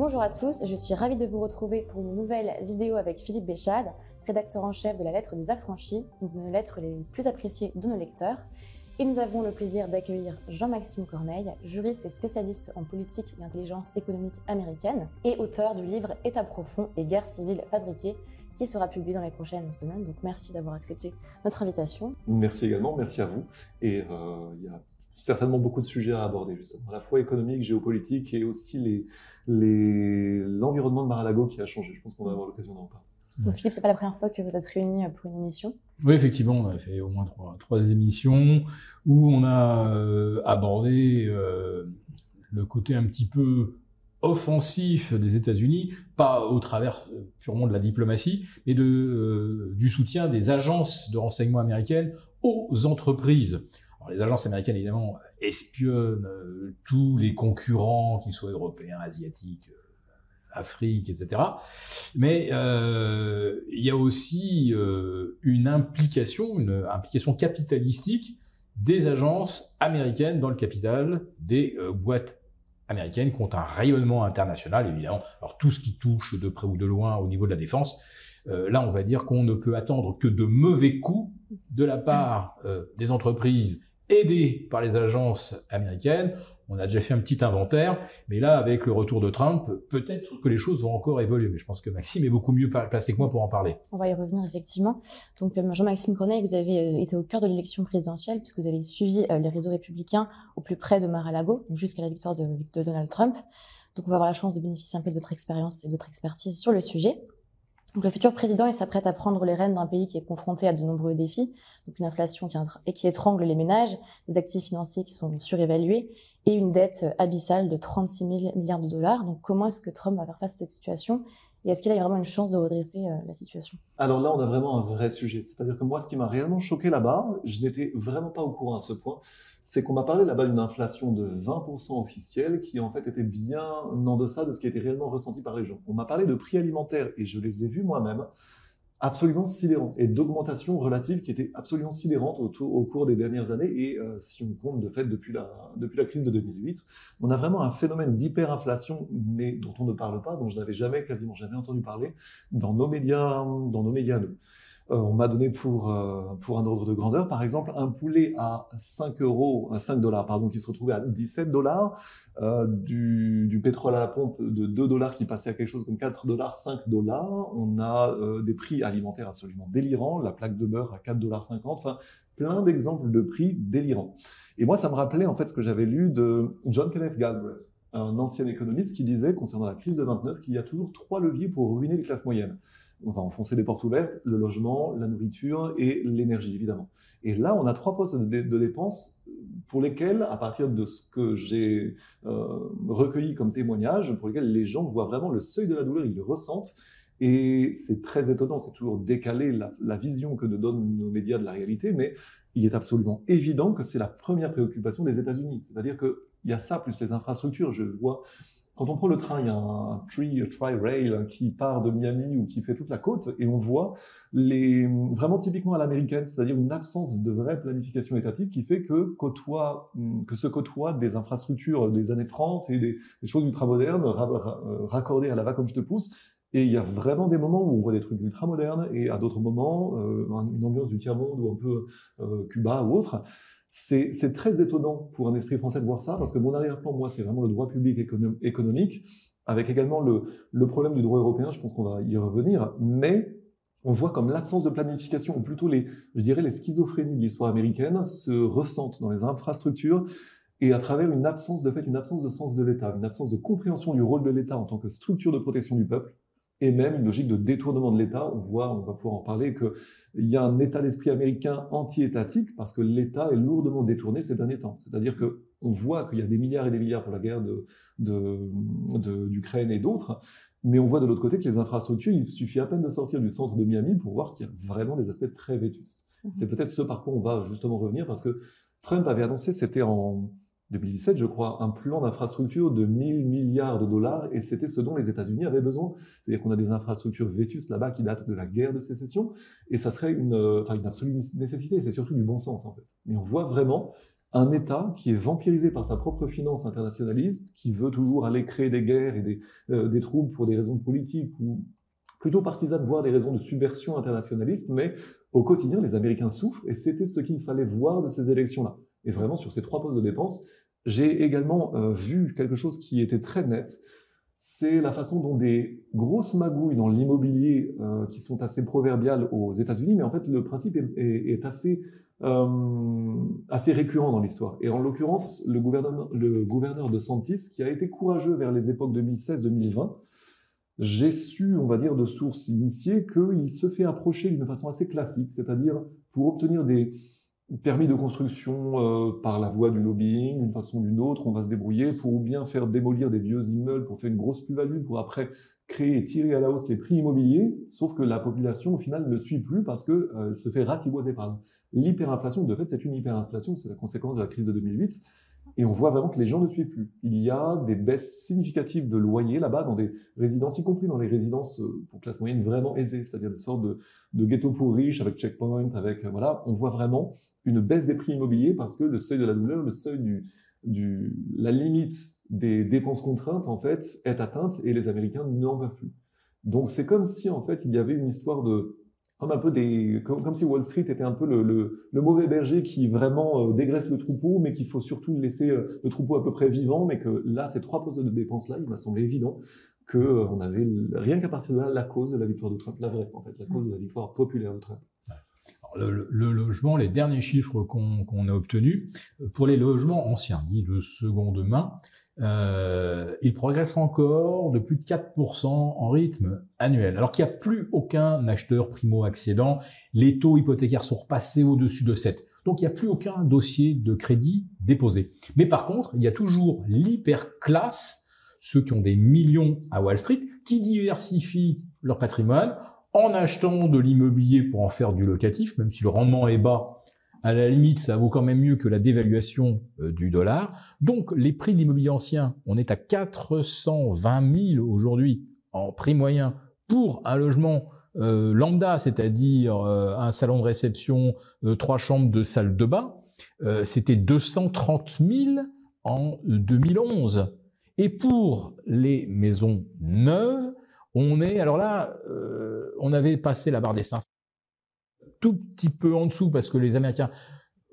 Bonjour à tous, je suis ravie de vous retrouver pour une nouvelle vidéo avec Philippe Béchade, rédacteur en chef de la Lettre des Affranchis, une des lettres les plus appréciées de nos lecteurs. Et nous avons le plaisir d'accueillir Jean-Maxime Corneille, juriste et spécialiste en politique et intelligence économique américaine, et auteur du livre État profond et guerre civile fabriquée, qui sera publié dans les prochaines semaines. Donc merci d'avoir accepté notre invitation. Merci également, merci à vous. Et il y a certainement beaucoup de sujets à aborder, justement, à la fois économique, géopolitique et aussi l'environnement de Mar-a-Lago qui a changé. Je pense qu'on va avoir l'occasion d'en parler. Donc Philippe, c'est pas la première fois que vous êtes réunis pour une émission. Oui, effectivement, on a fait au moins trois émissions où on a abordé le côté un petit peu offensif des États-Unis, pas au travers purement de la diplomatie, mais du soutien des agences de renseignement américaines aux entreprises. Alors, les agences américaines, évidemment, espionnent tous les concurrents, qu'ils soient européens, asiatiques, Afrique, etc. Mais il y a aussi une implication capitalistique des agences américaines dans le capital des boîtes américaines qui ont un rayonnement international, évidemment. Alors tout ce qui touche de près ou de loin au niveau de la défense, là on va dire qu'on ne peut attendre que de mauvais coups de la part des entreprises aidées par les agences américaines. On a déjà fait un petit inventaire, mais là, avec le retour de Trump, peut-être que les choses vont encore évoluer. Mais je pense que Maxime est beaucoup mieux placé que moi pour en parler. On va y revenir, effectivement. Donc, Jean-Maxime Corneille, vous avez été au cœur de l'élection présidentielle, puisque vous avez suivi les réseaux républicains au plus près de Mar-a-Lago, jusqu'à la victoire de Donald Trump. Donc, on va avoir la chance de bénéficier un peu de votre expérience et de votre expertise sur le sujet. Donc, le futur président, il s'apprête à prendre les rênes d'un pays qui est confronté à de nombreux défis, donc une inflation qui étrangle les ménages, des actifs financiers qui sont surévalués et une dette abyssale de 36 000 milliards de dollars. Donc, comment est-ce que Trump va faire face à cette situation et est-ce qu'il a vraiment une chance de redresser la situation? Alors là, on a vraiment un vrai sujet. C'est-à-dire que moi, ce qui m'a réellement choqué là-bas, je n'étais vraiment pas au courant à ce point, c'est qu'on m'a parlé là-bas d'une inflation de 20% officielle qui en fait était bien en deçà de ce qui était réellement ressenti par les gens. On m'a parlé de prix alimentaires et je les ai vus moi-même absolument sidérants et d'augmentation relative qui était absolument sidérante au cours des dernières années et si on compte de fait depuis la crise de 2008, on a vraiment un phénomène d'hyperinflation mais dont on ne parle pas, dont je n'avais quasiment jamais entendu parler dans nos médias nous. On m'a donné pour un ordre de grandeur, par exemple, un poulet à 5 dollars, pardon, qui se retrouvait à 17 dollars, du pétrole à la pompe de 2 dollars qui passait à quelque chose comme 4 dollars, 5 dollars. On a des prix alimentaires absolument délirants, la plaque de beurre à 4 dollars 50, enfin, plein d'exemples de prix délirants. Et moi, ça me rappelait en fait ce que j'avais lu de John Kenneth Galbraith, un ancien économiste qui disait, concernant la crise de 29, qu'il y a toujours 3 leviers pour ruiner les classes moyennes. On va enfoncer des portes ouvertes, le logement, la nourriture et l'énergie, évidemment. Et là, on a 3 postes de dépenses pour lesquels, à partir de ce que j'ai recueilli comme témoignage, pour lesquels les gens voient vraiment le seuil de la douleur, ils le ressentent. Et c'est très étonnant, c'est toujours décalé la vision que nous donnent nos médias de la réalité, mais il est absolument évident que c'est la première préoccupation des États-Unis. C'est-à-dire qu'il y a ça, plus les infrastructures. Je vois... Quand on prend le train, il y a un tri-rail qui part de Miami ou qui fait toute la côte et on voit vraiment typiquement à l'américaine, c'est-à-dire une absence de vraie planification étatique qui fait que se côtoient des infrastructures des années 30 et des choses ultramodernes raccordées à la va comme je te pousse. Et il y a vraiment des moments où on voit des trucs ultramodernes et à d'autres moments, une ambiance du tiers-monde ou un peu Cuba ou autre. C'est très étonnant pour un esprit français de voir ça, parce que mon arrière-plan, moi, c'est vraiment le droit public économique, avec également le problème du droit européen, je pense qu'on va y revenir, mais on voit comme l'absence de planification, ou plutôt les schizophrénies de l'histoire américaine se ressentent dans les infrastructures, et à travers une absence de sens de l'État, une absence de compréhension du rôle de l'État en tant que structure de protection du peuple, et même une logique de détournement de l'État. On va pouvoir en parler, qu'il y a un état d'esprit américain anti-étatique parce que l'État est lourdement détourné ces derniers temps. C'est-à-dire qu'on voit qu'il y a des milliards et des milliards pour la guerre d'Ukraine et d'autres, mais on voit de l'autre côté que les infrastructures, il suffit à peine de sortir du centre de Miami pour voir qu'il y a vraiment des aspects très vétustes. C'est peut-être ce par quoi on va justement revenir, parce que Trump avait annoncé, c'était en 2017, je crois, un plan d'infrastructure de 1000 milliards de dollars, et c'était ce dont les États-Unis avaient besoin. C'est-à-dire qu'on a des infrastructures vétustes là-bas qui datent de la guerre de sécession, et ça serait une absolue nécessité, et c'est surtout du bon sens, en fait. Mais on voit vraiment un État qui est vampirisé par sa propre finance internationaliste, qui veut toujours aller créer des guerres et des troubles pour des raisons politiques ou plutôt partisanes, voire des raisons de subversion internationaliste, mais au quotidien, les Américains souffrent et c'était ce qu'il fallait voir de ces élections-là. Et vraiment, sur ces 3 postes de dépenses, j'ai également vu quelque chose qui était très net, c'est la façon dont des grosses magouilles dans l'immobilier qui sont assez proverbiales aux États-Unis, mais en fait, le principe est assez récurrent dans l'histoire. Et en l'occurrence, le gouverneur DeSantis, qui a été courageux vers les époques 2016-2020, j'ai su, on va dire, de sources initiées, qu'il se fait approcher d'une façon assez classique, c'est-à-dire pour obtenir des permis de construction par la voie du lobbying, d'une façon ou d'une autre, on va se débrouiller pour ou bien faire démolir des vieux immeubles pour faire une grosse plus-value, pour après créer et tirer à la hausse les prix immobiliers, sauf que la population, au final, ne suit plus parce qu'elle se fait ratiboiser par l'hyperinflation. De fait, c'est une hyperinflation, c'est la conséquence de la crise de 2008. Et on voit vraiment que les gens ne suivent plus. Il y a des baisses significatives de loyers là-bas dans des résidences, y compris dans les résidences pour classe moyenne vraiment aisées, c'est-à-dire des sortes de ghettos pour riches avec checkpoint, avec voilà, on voit vraiment une baisse des prix immobiliers parce que le seuil de la douleur, le seuil la limite des dépenses contraintes en fait est atteinte et les Américains n'en peuvent plus. Donc c'est comme si en fait il y avait une histoire de comme si Wall Street était un peu le mauvais berger qui vraiment dégraisse le troupeau, mais qu'il faut surtout laisser le troupeau à peu près vivant, mais que là, ces 3 postes de dépenses-là, il m'a semblé évident qu'on avait, rien qu'à partir de là, la cause de la victoire de Trump, la vraie, en fait, la cause de la victoire populaire de Trump. Alors, le logement, les derniers chiffres qu'on a obtenus, pour les logements anciens, dits de seconde main, il progresse encore de plus de 4% en rythme annuel. Alors qu'il n'y a plus aucun acheteur primo-accédant, les taux hypothécaires sont repassés au-dessus de 7. Donc il n'y a plus aucun dossier de crédit déposé. Mais par contre, il y a toujours l'hyperclasse, ceux qui ont des millions à Wall Street, qui diversifient leur patrimoine en achetant de l'immobilier pour en faire du locatif, même si le rendement est bas. À la limite, ça vaut quand même mieux que la dévaluation du dollar. Donc, les prix de l'immobilier ancien, on est à 420 000 aujourd'hui en prix moyen pour un logement lambda, c'est-à-dire un salon de réception, 3 chambres, 2 salles de bain. C'était 230 000 en 2011. Et pour les maisons neuves, on est, alors là, on avait passé la barre des 500. Tout petit peu en dessous parce que les Américains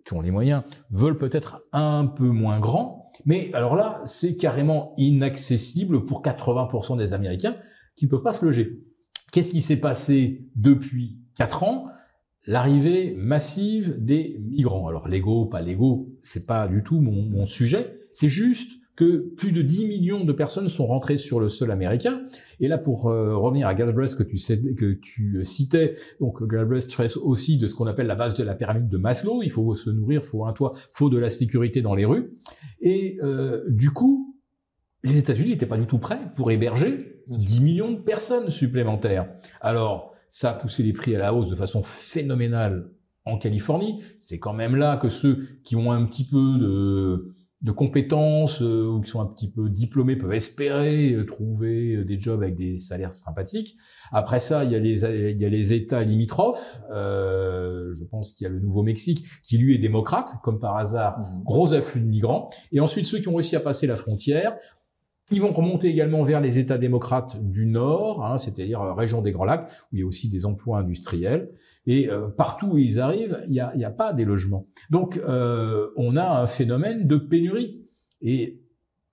qui ont les moyens veulent peut-être un peu moins grand, mais alors là, c'est carrément inaccessible pour 80% des Américains qui ne peuvent pas se loger. Qu'est-ce qui s'est passé depuis 4 ans? L'arrivée massive des migrants. Alors légaux, pas légaux, c'est pas du tout mon sujet, c'est juste que plus de 10 millions de personnes sont rentrées sur le sol américain. Et là, pour revenir à Galbraith que tu citais, donc Galbraith traite aussi de ce qu'on appelle la base de la pyramide de Maslow. Il faut se nourrir, faut un toit, faut de la sécurité dans les rues. Et du coup, les États-Unis n'étaient pas du tout prêts pour héberger 10 millions de personnes supplémentaires. Alors, ça a poussé les prix à la hausse de façon phénoménale en Californie. C'est quand même là que ceux qui ont un petit peu de compétences ou qui sont un petit peu diplômés peuvent espérer trouver des jobs avec des salaires sympathiques. Après ça, il y a les États limitrophes. Je pense qu'il y a le Nouveau-Mexique qui, lui, est démocrate, comme par hasard, gros afflux de migrants. Et ensuite, ceux qui ont réussi à passer la frontière, ils vont remonter également vers les États démocrates du Nord, c'est-à-dire région des Grands Lacs, où il y a aussi des emplois industriels. Et partout où ils arrivent, il y a pas des logements. Donc, on a un phénomène de pénurie. Et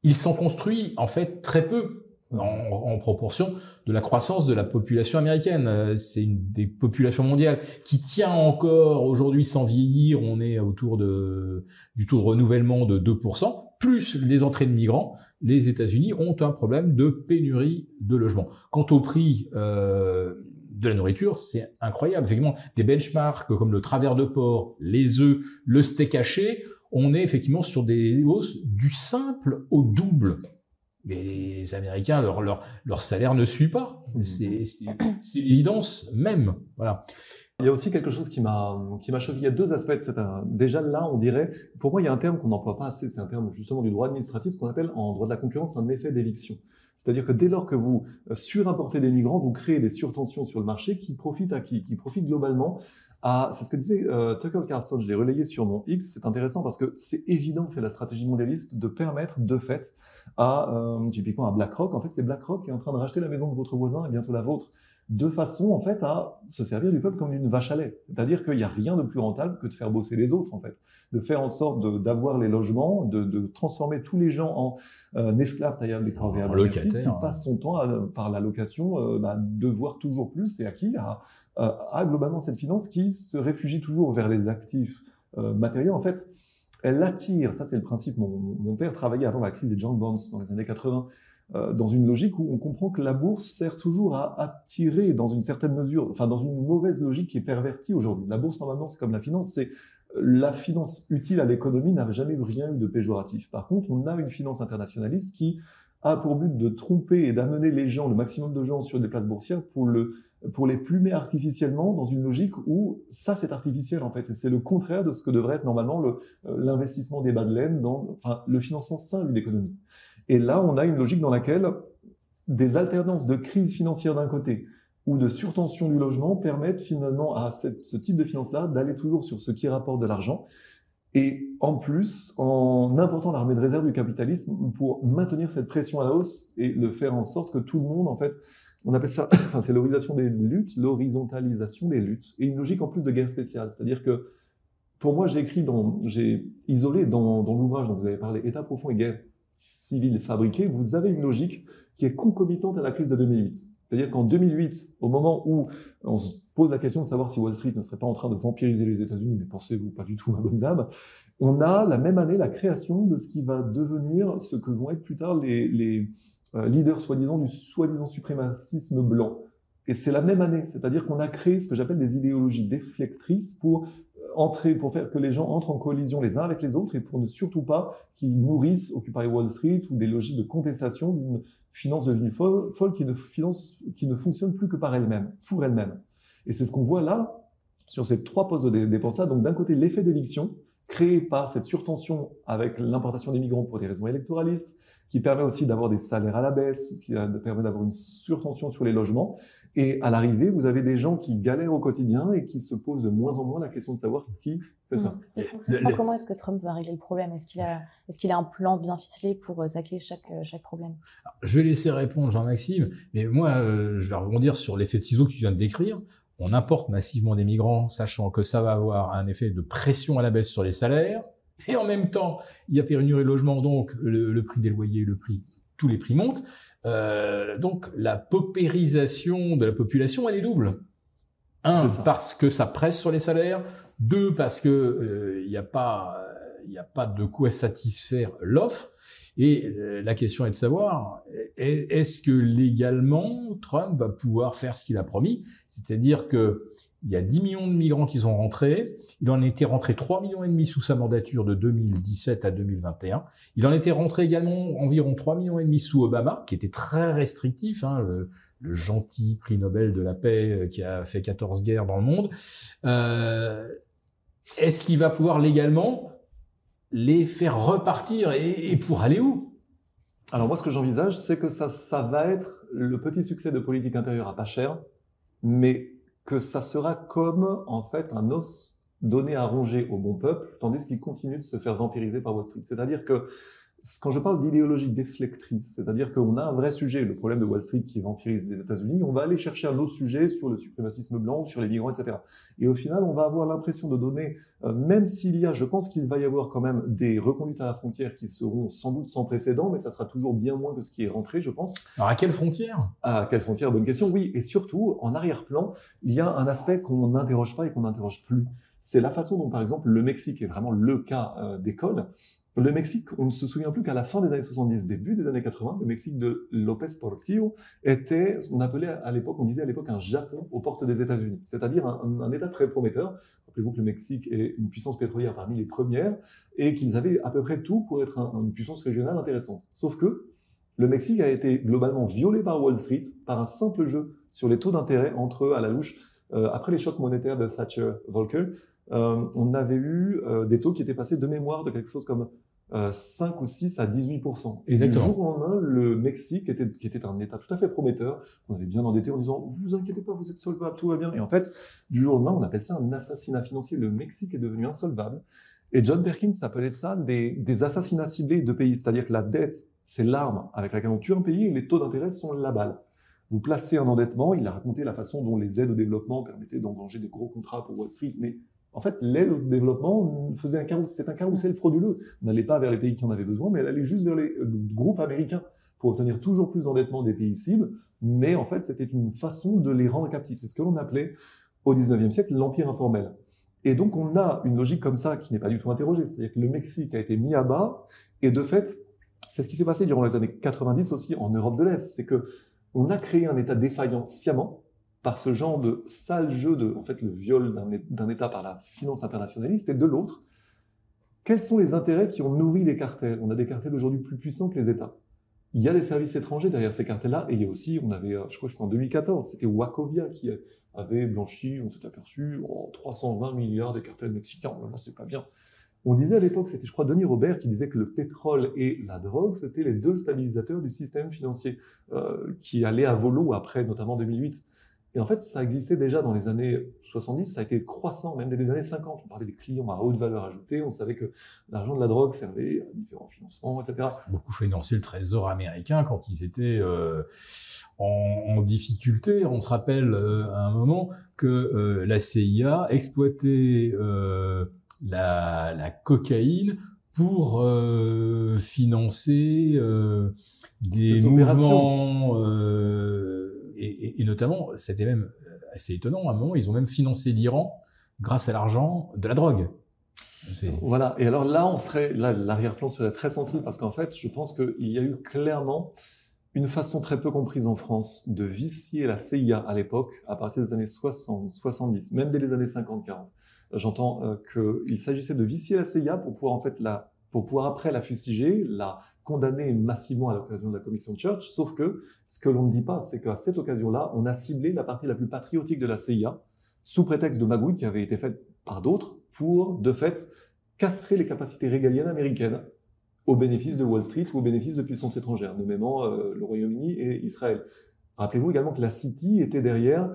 il s'en construit, en fait, très peu en proportion de la croissance de la population américaine. C'est une des populations mondiales qui tient encore aujourd'hui sans vieillir. On est autour du taux de renouvellement de 2%, plus les entrées de migrants. Les États-Unis ont un problème de pénurie de logements. Quant au prix de la nourriture, c'est incroyable. Effectivement, des benchmarks comme le travers de porc, les œufs, le steak haché, on est effectivement sur des hausses du simple au double. Les Américains, leur salaire ne suit pas. C'est l'évidence même. Voilà. Il y a aussi quelque chose qui m'a choqué. Il y a 2 aspects. Déjà là, on dirait, pour moi, il y a un terme qu'on n'emploie pas assez, c'est un terme justement du droit administratif, ce qu'on appelle en droit de la concurrence un effet d'éviction. C'est-à-dire que dès lors que vous surimportez des migrants, vous créez des surtensions sur le marché qui profitent à qui? Qui profitent globalement c'est ce que disait Tucker Carlson, je l'ai relayé sur mon X, c'est intéressant parce que c'est évident que c'est la stratégie mondialiste de permettre de fait typiquement à BlackRock, en fait c'est BlackRock qui est en train de racheter la maison de votre voisin et bientôt la vôtre, de façon en fait à se servir du peuple comme d'une vache à lait. C'est-à-dire qu'il n'y a rien de plus rentable que de faire bosser les autres en fait, de faire en sorte d'avoir les logements, de transformer tous les gens en esclaves taillables et corvéables qui passent son temps par la location, de voir toujours plus et à globalement cette finance qui se réfugie toujours vers les actifs matériels. En fait, elle attire, ça c'est le principe, mon père travaillait avant la crise des junk bonds dans les années 80, dans une logique où on comprend que la bourse sert toujours à attirer dans une certaine mesure, enfin dans une mauvaise logique qui est pervertie aujourd'hui. La bourse normalement c'est comme la finance, c'est la finance utile à l'économie n'a jamais rien eu de péjoratif. Par contre, on a une finance internationaliste qui a pour but de tromper et d'amener les gens, le maximum de gens sur des places boursières pour les plumer artificiellement dans une logique où ça c'est artificiel en fait. Et c'est le contraire de ce que devrait être normalement l'investissement des bas de laine le financement sain d'une économie. Et là, on a une logique dans laquelle des alternances de crise financière d'un côté ou de surtension du logement permettent finalement à ce type de finance-là d'aller toujours sur ce qui rapporte de l'argent. Et en plus, en important l'armée de réserve du capitalisme pour maintenir cette pression à la hausse et de faire en sorte que tout le monde, en fait, on appelle ça, c'est l'horizontalisation des luttes, et une logique en plus de guerre spéciale. C'est-à-dire que, pour moi, j'ai isolé dans l'ouvrage dont vous avez parlé, État profond et guerre civile fabriquée, vous avez une logique qui est concomitante à la crise de 2008. C'est-à-dire qu'en 2008, au moment où on se pose la question de savoir si Wall Street ne serait pas en train de vampiriser les États-Unis, mais pensez-vous pas du tout, ma bonne dame, on a la même année la création de ce qui va devenir ce que vont être plus tard les leaders soi-disant du soi-disant suprémacisme blanc. Et c'est la même année, c'est-à-dire qu'on a créé ce que j'appelle des idéologies déflectrices pour faire que les gens entrent en collision les uns avec les autres et pour ne surtout pas qu'ils nourrissent Occupy Wall Street ou des logiques de contestation d'une finance devenue folle qui ne fonctionne plus que par elle-même, pour elle-même. Et c'est ce qu'on voit là, sur ces 3 postes de dépenses-là. Donc d'un côté, l'effet d'éviction, créé par cette surtension avec l'importation des migrants pour des raisons électoralistes, qui permet aussi d'avoir des salaires à la baisse, qui permet d'avoir une surtension sur les logements. Et à l'arrivée, vous avez des gens qui galèrent au quotidien et qui se posent de moins en moins la question de savoir qui fait ça. Et comment est-ce que Trump va régler le problème? Est-ce qu'il a un plan bien ficelé pour tacler chaque problème? Alors, je vais laisser répondre Jean-Maxime, mais moi, je vais rebondir sur l'effet de ciseau que tu viens de décrire. On importe massivement des migrants, sachant que ça va avoir un effet de pression à la baisse sur les salaires. Et en même temps, il y a pénurie de logement, donc le prix des loyers, tous les prix montent. Donc la paupérisation de la population, elle est double. 1, parce que ça presse sur les salaires. 2, parce que il y a pas de quoi satisfaire l'offre. Et la question est de savoir, est-ce que légalement, Trump va pouvoir faire ce qu'il a promis? C'est-à-dire que il y a 10 millions de migrants qui sont rentrés. Il en était rentré 3,5 millions sous sa mandature de 2017 à 2021. Il en était rentré également environ 3,5 millions sous Obama, qui était très restrictif, le gentil prix Nobel de la paix qui a fait 14 guerres dans le monde. Est-ce qu'il va pouvoir légalement les faire repartir et pour aller où? Alors moi, ce que j'envisage, c'est que ça va être le petit succès de politique intérieure à pas cher, mais que ça sera comme, en fait, un os donné à ronger au bon peuple, tandis qu'il continue de se faire vampiriser par Wall Street. C'est-à-dire que, quand je parle d'idéologie déflectrice, c'est-à-dire qu'on a un vrai sujet, le problème de Wall Street qui vampirise les États-Unis, on va aller chercher un autre sujet sur le suprémacisme blanc, sur les migrants, etc. Et au final, on va avoir l'impression de donner, même je pense qu'il va y avoir quand même des reconduites à la frontière qui seront sans doute sans précédent, mais ça sera toujours bien moins que ce qui est rentré, je pense. Alors à quelle frontière? À quelle frontière? Bonne question, oui. Et surtout, en arrière-plan, il y a un aspect qu'on n'interroge pas et qu'on n'interroge plus. C'est la façon dont, par exemple, le Mexique est vraiment le cas d'école. Le Mexique, on ne se souvient plus qu'à la fin des années 70, début des années 80, le Mexique de López Portillo était, on disait à l'époque un Japon aux portes des États-Unis, c'est-à-dire un État très prometteur. Rappelez-vous que le Mexique est une puissance pétrolière parmi les premières et qu'ils avaient à peu près tout pour être une puissance régionale intéressante. Sauf que le Mexique a été globalement violé par Wall Street par un simple jeu sur les taux d'intérêt entre eux à la louche. Après les chocs monétaires de Thatcher-Volcker, on avait eu des taux qui étaient passés de mémoire de quelque chose comme 5 ou 6 à 18%. Exactement. Du jour au lendemain, le Mexique, qui était un État tout à fait prometteur, qu'on avait bien endetté en disant « vous inquiétez pas, vous êtes solvable, tout va bien ». Et en fait, du jour au lendemain, on appelle ça un assassinat financier. Le Mexique est devenu insolvable. Et John Perkins appelait ça des assassinats ciblés de pays. C'est-à-dire que la dette, c'est l'arme avec laquelle on tue un pays et les taux d'intérêt sont la balle. Vous placez un endettement, il a raconté la façon dont les aides au développement permettaient d'engranger des gros contrats pour Wall Street, mais en fait, l'aide au développement c'est un carrousel frauduleux. On n'allait pas vers les pays qui en avaient besoin, mais elle allait juste vers les groupes américains pour obtenir toujours plus d'endettement des pays cibles, mais en fait, c'était une façon de les rendre captifs. C'est ce que l'on appelait au 19e siècle l'empire informel. Et donc, on a une logique comme ça qui n'est pas du tout interrogée. C'est-à-dire que le Mexique a été mis à bas. Et de fait, c'est ce qui s'est passé durant les années 90 aussi en Europe de l'Est. C'est que on a créé un État défaillant sciemment par ce genre de sale jeu de, en fait, le viol d'un État par la finance internationaliste. Et de l'autre, quels sont les intérêts qui ont nourri les cartels? On a des cartels aujourd'hui plus puissants que les États. Il y a des services étrangers derrière ces cartels-là. Et il y a aussi, on avait, je crois que c'était en 2014, c'était Wachovia qui avait blanchi, on s'est aperçu, 320 milliards des cartels mexicains. Là, c'est pas bien. On disait à l'époque, c'était je crois Denis Robert qui disait que le pétrole et la drogue, c'était les deux stabilisateurs du système financier qui allaient à volo après notamment 2008. Et en fait, ça existait déjà dans les années 70, ça a été croissant, même dès les années 50. On parlait des clients à haute valeur ajoutée, on savait que l'argent de la drogue servait à différents financements, etc. Ça a beaucoup financé le trésor américain quand ils étaient en difficulté. On se rappelle à un moment que la CIA exploitait la cocaïne pour financer des mouvements et notamment, c'était même assez étonnant, à un moment, ils ont même financé l'Iran grâce à l'argent de la drogue. Voilà, et alors là, l'arrière-plan serait très sensible parce qu'en fait, je pense qu'il y a eu clairement une façon très peu comprise en France de vicier la CIA à l'époque, à partir des années 60, 70, même dès les années 50-40. J'entends qu'il s'agissait de vicier la CIA pour pouvoir après la fustiger, la condamner massivement à l'occasion de la commission Church, sauf que ce que l'on ne dit pas, c'est qu'à cette occasion-là, on a ciblé la partie la plus patriotique de la CIA, sous prétexte de magouilles qui avaient été faites par d'autres, pour, de fait, castrer les capacités régaliennes américaines au bénéfice de Wall Street ou au bénéfice de puissances étrangères, nommément le Royaume-Uni et Israël. Rappelez-vous également que la City était derrière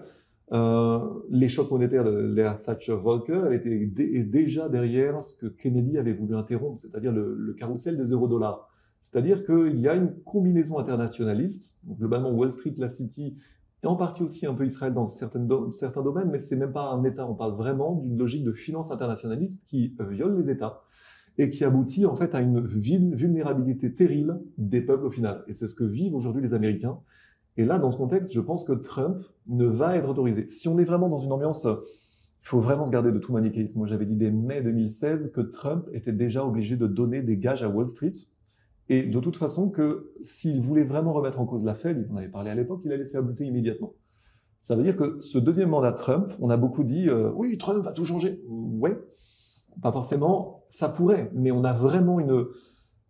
les chocs monétaires de l'ère Thatcher-Volcker, elle était déjà derrière ce que Kennedy avait voulu interrompre, c'est-à-dire le carrousel des euro-dollars. C'est-à-dire qu'il y a une combinaison internationaliste, donc globalement Wall Street, la City, et en partie aussi un peu Israël dans certains domaines, mais c'est même pas un État, on parle vraiment d'une logique de finance internationaliste qui viole les États et qui aboutit en fait à une vulnérabilité terrible des peuples au final. Et c'est ce que vivent aujourd'hui les Américains. Et là, dans ce contexte, je pense que Trump ne va être autorisé. Si on est vraiment dans une ambiance, il faut vraiment se garder de tout manichéisme. Moi, j'avais dit dès mai 2016 que Trump était déjà obligé de donner des gages à Wall Street. Et de toute façon, que s'il voulait vraiment remettre en cause la Fed, on avait parlé à l'époque, il allait se faire buter immédiatement. Ça veut dire que ce deuxième mandat de Trump, on a beaucoup dit oui, Trump va tout changer. Ouais, pas forcément, ça pourrait, mais on a vraiment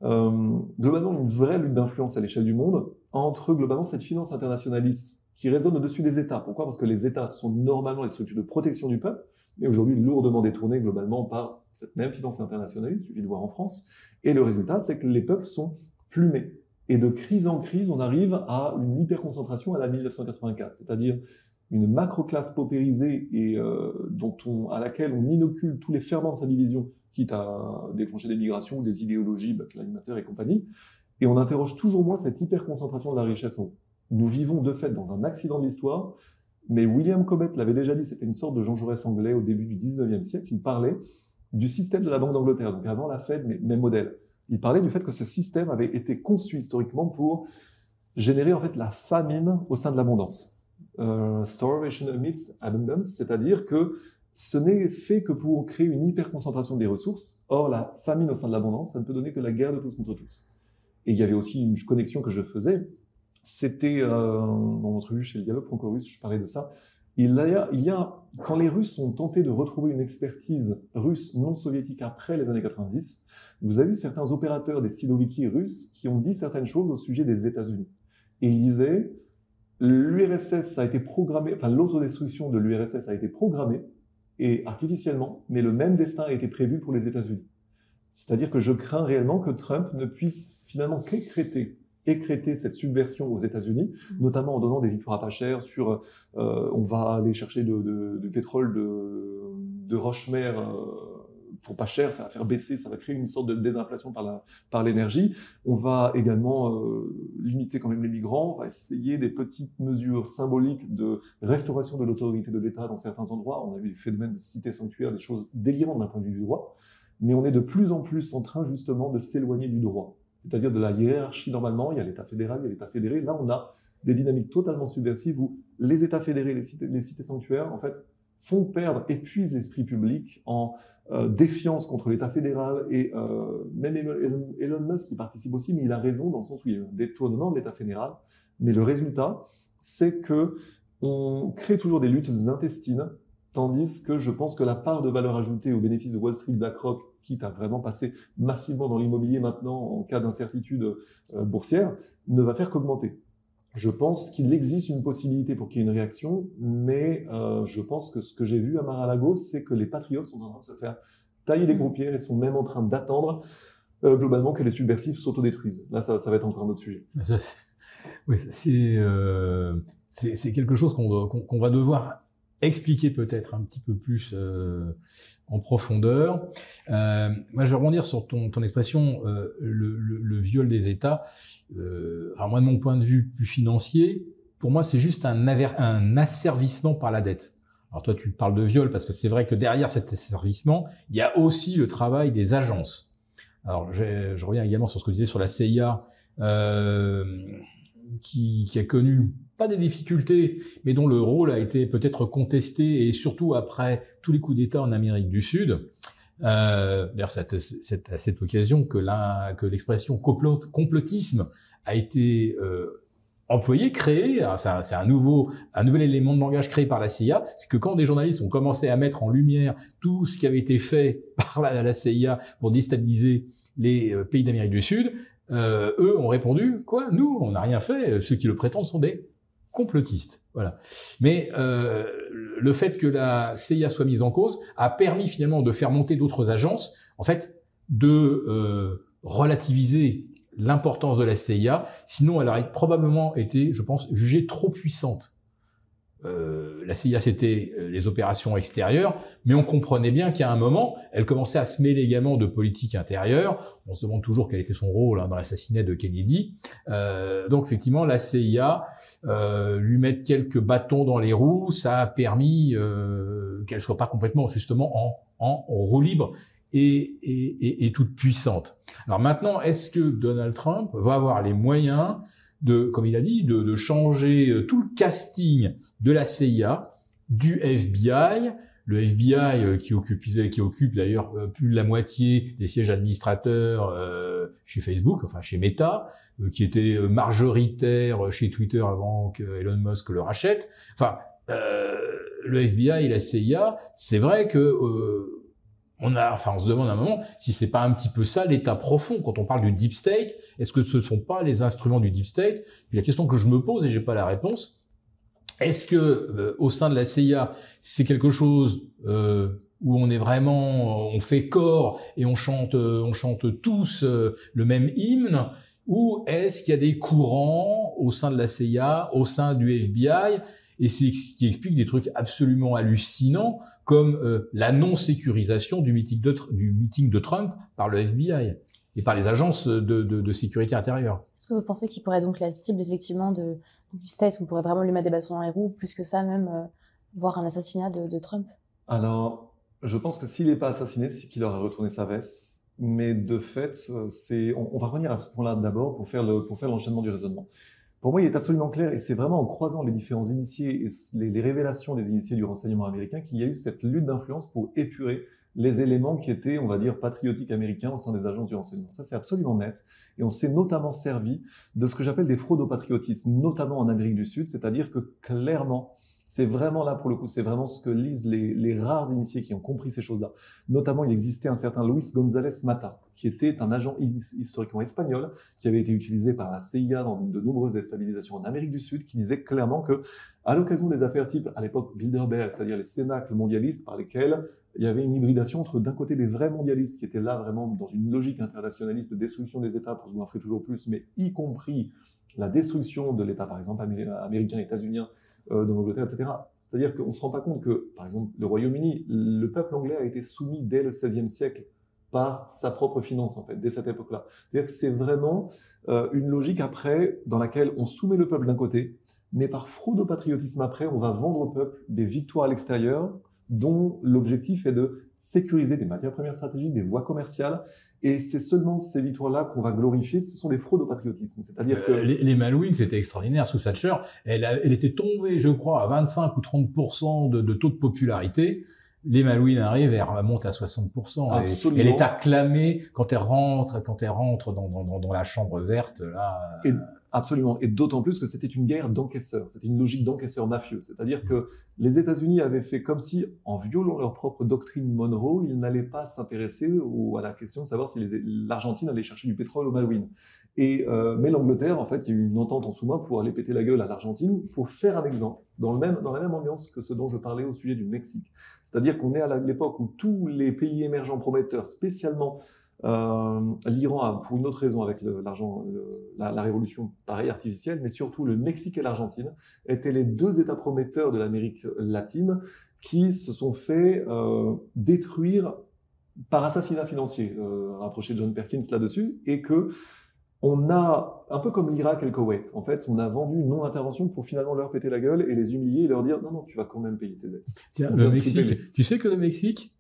globalement une vraie lutte d'influence à l'échelle du monde entre globalement cette finance internationaliste qui résonne au-dessus des États. Pourquoi? Parce que les États sont normalement les structures de protection du peuple, mais aujourd'hui lourdement détournées globalement par cette même finance internationaliste, il suffit de voir en France. Et le résultat, c'est que les peuples sont plumés. Et de crise en crise, on arrive à une hyperconcentration à la 1984, c'est-à-dire une macro-classe paupérisée et à laquelle on inocule tous les ferments de sa division, quitte à déclencher des migrations ou des idéologies, l'animateur et compagnie. Et on interroge toujours moins cette hyperconcentration de la richesse en haut. Nous vivons de fait dans un accident de l'histoire, mais William Cobbett l'avait déjà dit, c'était une sorte de Jean Jaurès anglais au début du 19e siècle, il parlait du système de la Banque d'Angleterre, donc avant la Fed, mais même modèle. Il parlait du fait que ce système avait été conçu historiquement pour générer en fait la famine au sein de l'abondance. Starvation amidst abundance, c'est-à-dire que ce n'est fait que pour créer une hyperconcentration des ressources. Or, la famine au sein de l'abondance, ça ne peut donner que la guerre de tous contre tous. Et il y avait aussi une connexion que je faisais, c'était dans notre revue chez le Dialogue franco-russe, je parlais de ça. Il y a, quand les Russes ont tenté de retrouver une expertise russe non soviétique après les années 90, vous avez eu certains opérateurs des siloviki russes qui ont dit certaines choses au sujet des États-Unis. Et ils disaient, l'URSS a été programmée, enfin l'autodestruction de l'URSS a été programmée et artificiellement, mais le même destin a été prévu pour les États-Unis. C'est-à-dire que je crains réellement que Trump ne puisse finalement écréter cette subversion aux États-Unis, notamment en donnant des victoires à pas cher sur on va aller chercher du pétrole de roche-mère pour pas cher, ça va faire baisser, ça va créer une sorte de désinflation par l'énergie. On va également limiter quand même les migrants, on va essayer des petites mesures symboliques de restauration de l'autorité de l'État dans certains endroits. On a vu des phénomènes de cité sanctuaire, des choses délirantes d'un point de vue du droit, mais on est de plus en plus en train justement de s'éloigner du droit. C'est-à-dire de la hiérarchie, normalement, il y a l'État fédéral, il y a l'État fédéré. Là, on a des dynamiques totalement subversives où les États fédérés, les cités sanctuaires, en fait, font perdre, épuisent l'esprit public en défiance contre l'État fédéral. Et même Elon Musk, qui participe aussi, mais il a raison dans le sens où il y a un détournement de l'État fédéral. Mais le résultat, c'est que on crée toujours des luttes intestines, tandis que je pense que la part de valeur ajoutée au bénéfice de Wall Street, BlackRock, quitte à vraiment passer massivement dans l'immobilier maintenant en cas d'incertitude boursière, ne va faire qu'augmenter. Je pense qu'il existe une possibilité pour qu'il y ait une réaction, mais je pense que ce que j'ai vu à Mar-a-Lago, c'est que les patriotes sont en train de se faire tailler des paupières et sont même en train d'attendre globalement que les subversifs s'autodétruisent. Là, ça va être encore un autre sujet. Oui, c'est quelque chose qu'on va devoir expliquer peut-être un petit peu plus en profondeur. Moi, je vais rebondir sur ton expression, le viol des États. Alors moi, de mon point de vue plus financier, pour moi, c'est juste un asservissement par la dette. Alors toi, tu parles de viol parce que c'est vrai que derrière cet asservissement, il y a aussi le travail des agences. Alors, je reviens également sur ce que tu disais sur la CIA, qui a connu pas des difficultés, mais dont le rôle a été peut-être contesté, et surtout après tous les coups d'État en Amérique du Sud. D'ailleurs, c'est à cette occasion que l'expression complotisme a été employée, créée. C'est un nouvel élément de langage créé par la CIA. C'est que quand des journalistes ont commencé à mettre en lumière tout ce qui avait été fait par la CIA pour déstabiliser les pays d'Amérique du Sud, eux ont répondu, quoi, nous, on n'a rien fait, ceux qui le prétendent sont des complotistes. Voilà. Mais le fait que la CIA soit mise en cause a permis finalement de faire monter d'autres agences, en fait, de relativiser l'importance de la CIA, sinon elle aurait probablement été, je pense, jugée trop puissante. La CIA, c'était les opérations extérieures, mais on comprenait bien qu'à un moment, elle commençait à se mêler également de politique intérieure. On se demande toujours quel était son rôle dans l'assassinat de Kennedy. Donc effectivement, la CIA, lui mettre quelques bâtons dans les roues, ça a permis qu'elle soit pas complètement justement en roue libre et toute puissante. Alors maintenant, est-ce que Donald Trump va avoir les moyens comme il a dit, de changer tout le casting de la CIA, du FBI, le FBI qui occupe d'ailleurs plus de la moitié des sièges administrateurs chez Facebook, enfin chez Meta, qui était majoritaire chez Twitter avant que Elon Musk le rachète. Enfin, le FBI et la CIA, c'est vrai que on se demande à un moment si c'est pas un petit peu ça l'état profond quand on parle du deep state. Est-ce que ce sont pas les instruments du deep state? Puis la question que je me pose et j'ai pas la réponse, est-ce que au sein de la CIA c'est quelque chose où on est vraiment, on fait corps et on chante tous le même hymne, ou est-ce qu'il y a des courants au sein de la CIA, au sein du FBI, et c'est ce qui explique des trucs absolument hallucinants, comme la non-sécurisation du meeting de Trump par le FBI et par les agences de sécurité intérieure. Est-ce que vous pensez qu'il pourrait donc la cible effectivement du State, on pourrait vraiment lui mettre des bâtons dans les roues, plus que ça même, voir un assassinat de Trump? Alors, je pense que s'il n'est pas assassiné, c'est qu'il aura retourné sa veste. Mais de fait, on va revenir à ce point-là d'abord pour faire l'enchaînement du raisonnement. Pour moi, il est absolument clair, et c'est vraiment en croisant les différents initiés et les révélations des initiés du renseignement américain qu'il y a eu cette lutte d'influence pour épurer les éléments qui étaient, on va dire, patriotiques américains au sein des agences du renseignement. Ça, c'est absolument net. Et on s'est notamment servi de ce que j'appelle des fraudes au patriotisme, notamment en Amérique du Sud, c'est-à-dire que clairement, c'est vraiment là, pour le coup, c'est vraiment ce que lisent les rares initiés qui ont compris ces choses-là. Notamment, il existait un certain Luis González Mata, qui était un agent historiquement espagnol, qui avait été utilisé par la CIA dans de nombreuses déstabilisations en Amérique du Sud, qui disait clairement que, à l'occasion des affaires type, à l'époque, Bilderberg, c'est-à-dire les cénacles mondialistes par lesquels il y avait une hybridation entre, d'un côté, des vrais mondialistes qui étaient là vraiment dans une logique internationaliste de destruction des États pour se goinfrer toujours plus, mais y compris la destruction de l'État, par exemple, américain, états-unien, de l'Angleterre, etc. C'est-à-dire qu'on ne se rend pas compte que, par exemple, le Royaume-Uni, le peuple anglais a été soumis dès le XVIe siècle par sa propre finance, en fait, dès cette époque-là. C'est-à-dire que c'est vraiment une logique après dans laquelle on soumet le peuple d'un côté, mais par fraude au patriotisme après, on va vendre au peuple des victoires à l'extérieur dont l'objectif est de sécuriser des matières premières stratégiques, des voies commerciales, et c'est seulement ces victoires-là qu'on va glorifier, ce sont des fraudes au patriotisme. C'est-à-dire que les Malouines, c'était extraordinaire sous Thatcher. Elle était tombée, je crois, à 25 ou 30% de taux de popularité. Les Malouines arrivent et elle remonte à 60%. Absolument. Et elle est acclamée quand elle rentre dans la chambre verte, là. Absolument. Et d'autant plus que c'était une guerre d'encaisseurs. C'était une logique d'encaisseurs mafieux. C'est-à-dire que les États-Unis avaient fait comme si, en violant leur propre doctrine Monroe, ils n'allaient pas s'intéresser à la question de savoir si l'Argentine allait chercher du pétrole aux Malouines. Mais l'Angleterre, en fait, il y a eu une entente en sous-main pour aller péter la gueule à l'Argentine pour faire un exemple, dans la même ambiance que ce dont je parlais au sujet du Mexique. C'est-à-dire qu'on est à l'époque où tous les pays émergents prometteurs, spécialement l'Iran, pour une autre raison avec l'argent, la révolution pareil artificielle, mais surtout le Mexique et l'Argentine étaient les deux États prometteurs de l'Amérique latine qui se sont fait détruire par assassinat financier, rapproché de John Perkins là-dessus, et que on a, un peu comme l'Irak et le Koweït, en fait, on a vendu une non-intervention pour finalement leur péter la gueule et les humilier et leur dire non, tu vas quand même payer tes dettes. Tiens, le Mexique, tu sais que le Mexique,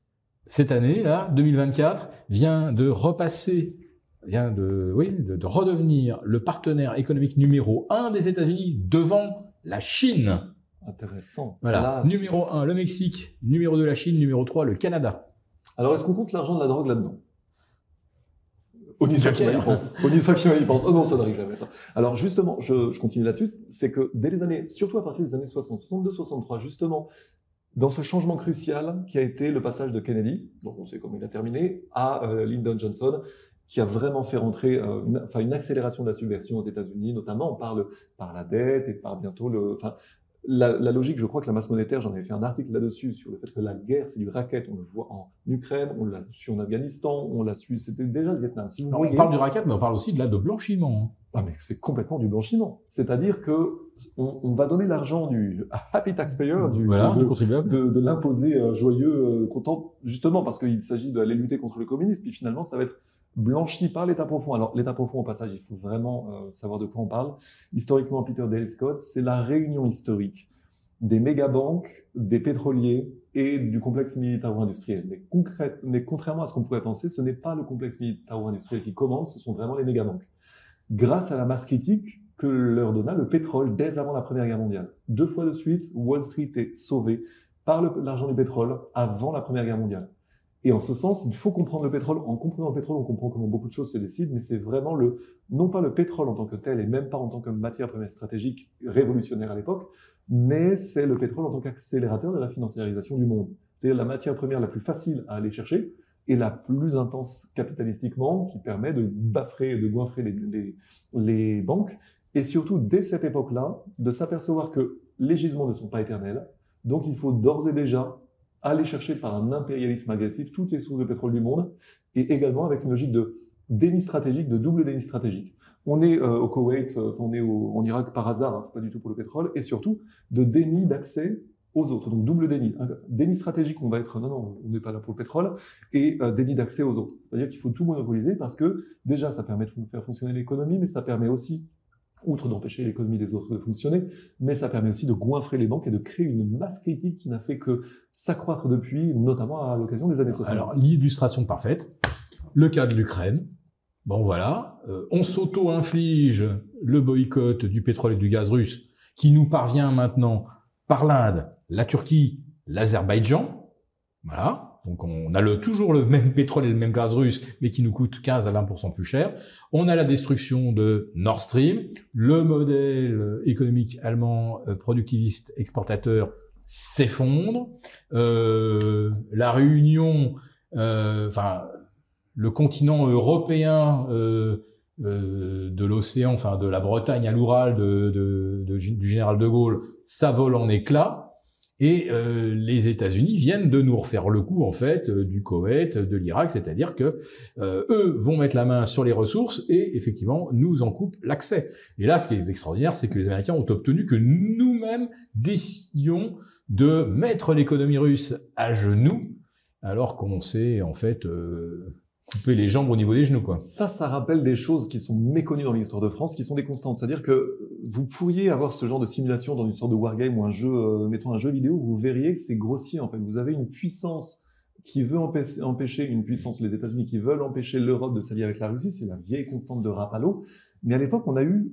cette année, là, 2024, vient de redevenir le partenaire économique numéro 1 des États-Unis devant la Chine. Intéressant. Voilà. Là, numéro 1, le Mexique. Numéro 2, la Chine. Numéro 3, le Canada. Alors, est-ce qu'on compte l'argent de la drogue là-dedans? On y soit qui y pense. Oh non, ça n'arrive jamais, ça. Alors, justement, je continue là-dessus. C'est que dès les années, surtout à partir des années 60, 62, 63, justement, dans ce changement crucial qui a été le passage de Kennedy, dont on sait comment il a terminé, à Lyndon Johnson, qui a vraiment fait rentrer une accélération de la subversion aux États-Unis, notamment on parle par la dette et par bientôt la logique, je crois que la masse monétaire, j'en avais fait un article là-dessus, sur le fait que la guerre, c'est du racket. On le voit en Ukraine, on l'a su en Afghanistan, on l'a su, c'était déjà le Vietnam. Si vous voyez, on parle du racket, mais on parle aussi de blanchiment. Ah, mais c'est complètement du blanchiment. C'est-à-dire que on va donner l'argent du happy taxpayer, du contribuable, de l'imposé joyeux, content, justement parce qu'il s'agit d'aller lutter contre le communisme. Puis finalement, ça va être blanchi par l'État profond. Alors, l'État profond, au passage, il faut vraiment savoir de quoi on parle. Historiquement, Peter Dale Scott, c'est la réunion historique des mégabanques, des pétroliers et du complexe militaro-industriel. Mais contrairement à ce qu'on pourrait penser, ce n'est pas le complexe militaro-industriel qui commande, ce sont vraiment les mégabanques. Grâce à la masse critique que leur donna le pétrole dès avant la Première Guerre mondiale. 2 fois de suite, Wall Street est sauvé par l'argent du pétrole avant la Première Guerre mondiale. Et en ce sens, il faut comprendre le pétrole. En comprenant le pétrole, on comprend comment beaucoup de choses se décident, mais c'est vraiment non pas le pétrole en tant que tel, et même pas en tant que matière première stratégique révolutionnaire à l'époque, mais c'est le pétrole en tant qu'accélérateur de la financiarisation du monde. C'est la matière première la plus facile à aller chercher, et la plus intense capitalistiquement, qui permet de baffrer et de goinfrer les banques, et surtout, dès cette époque-là, de s'apercevoir que les gisements ne sont pas éternels, donc il faut d'ores et déjà aller chercher par un impérialisme agressif toutes les sources de pétrole du monde, et également avec une logique de déni stratégique, de double déni stratégique. On est au Koweït, on est en Irak par hasard, hein, c'est pas du tout pour le pétrole, et surtout de déni d'accès aux autres. Donc double déni. Déni stratégique, on va être non, on n'est pas là pour le pétrole, et déni d'accès aux autres. C'est-à-dire qu'il faut tout monopoliser parce que déjà ça permet de faire fonctionner l'économie, mais ça permet aussi, outre d'empêcher l'économie des autres de fonctionner, mais ça permet aussi de goinfrer les banques et de créer une masse critique qui n'a fait que s'accroître depuis, notamment à l'occasion des années 60. Alors l'illustration parfaite, le cas de l'Ukraine. Bon voilà, on s'auto-inflige le boycott du pétrole et du gaz russe qui nous parvient maintenant par l'Inde, la Turquie, l'Azerbaïdjan. Voilà, donc on a toujours le même pétrole et le même gaz russe, mais qui nous coûte 15 à 20% plus cher. On a la destruction de Nord Stream, le modèle économique allemand productiviste exportateur s'effondre, la réunion, le continent européen de l'océan, enfin de la Bretagne à l'Oural du général de Gaulle, ça vole en éclats. Et les États-Unis viennent de nous refaire le coup en fait du Koweït, de l'Irak, c'est-à-dire que eux vont mettre la main sur les ressources et effectivement nous en coupent l'accès. Et là, ce qui est extraordinaire, c'est que les Américains ont obtenu que nous-mêmes décidions de mettre l'économie russe à genoux, alors qu'on s'est en fait couper les jambes au niveau des genoux, quoi. Ça rappelle des choses qui sont méconnues dans l'histoire de France, qui sont des constantes. C'est-à-dire que vous pourriez avoir ce genre de simulation dans une sorte de wargame ou un jeu, mettons un jeu vidéo, vous verriez que c'est grossier, en fait. Vous avez une puissance qui veut empêcher une puissance, les États-Unis qui veulent empêcher l'Europe de s'allier avec la Russie, c'est la vieille constante de Rapallo. Mais à l'époque, on a eu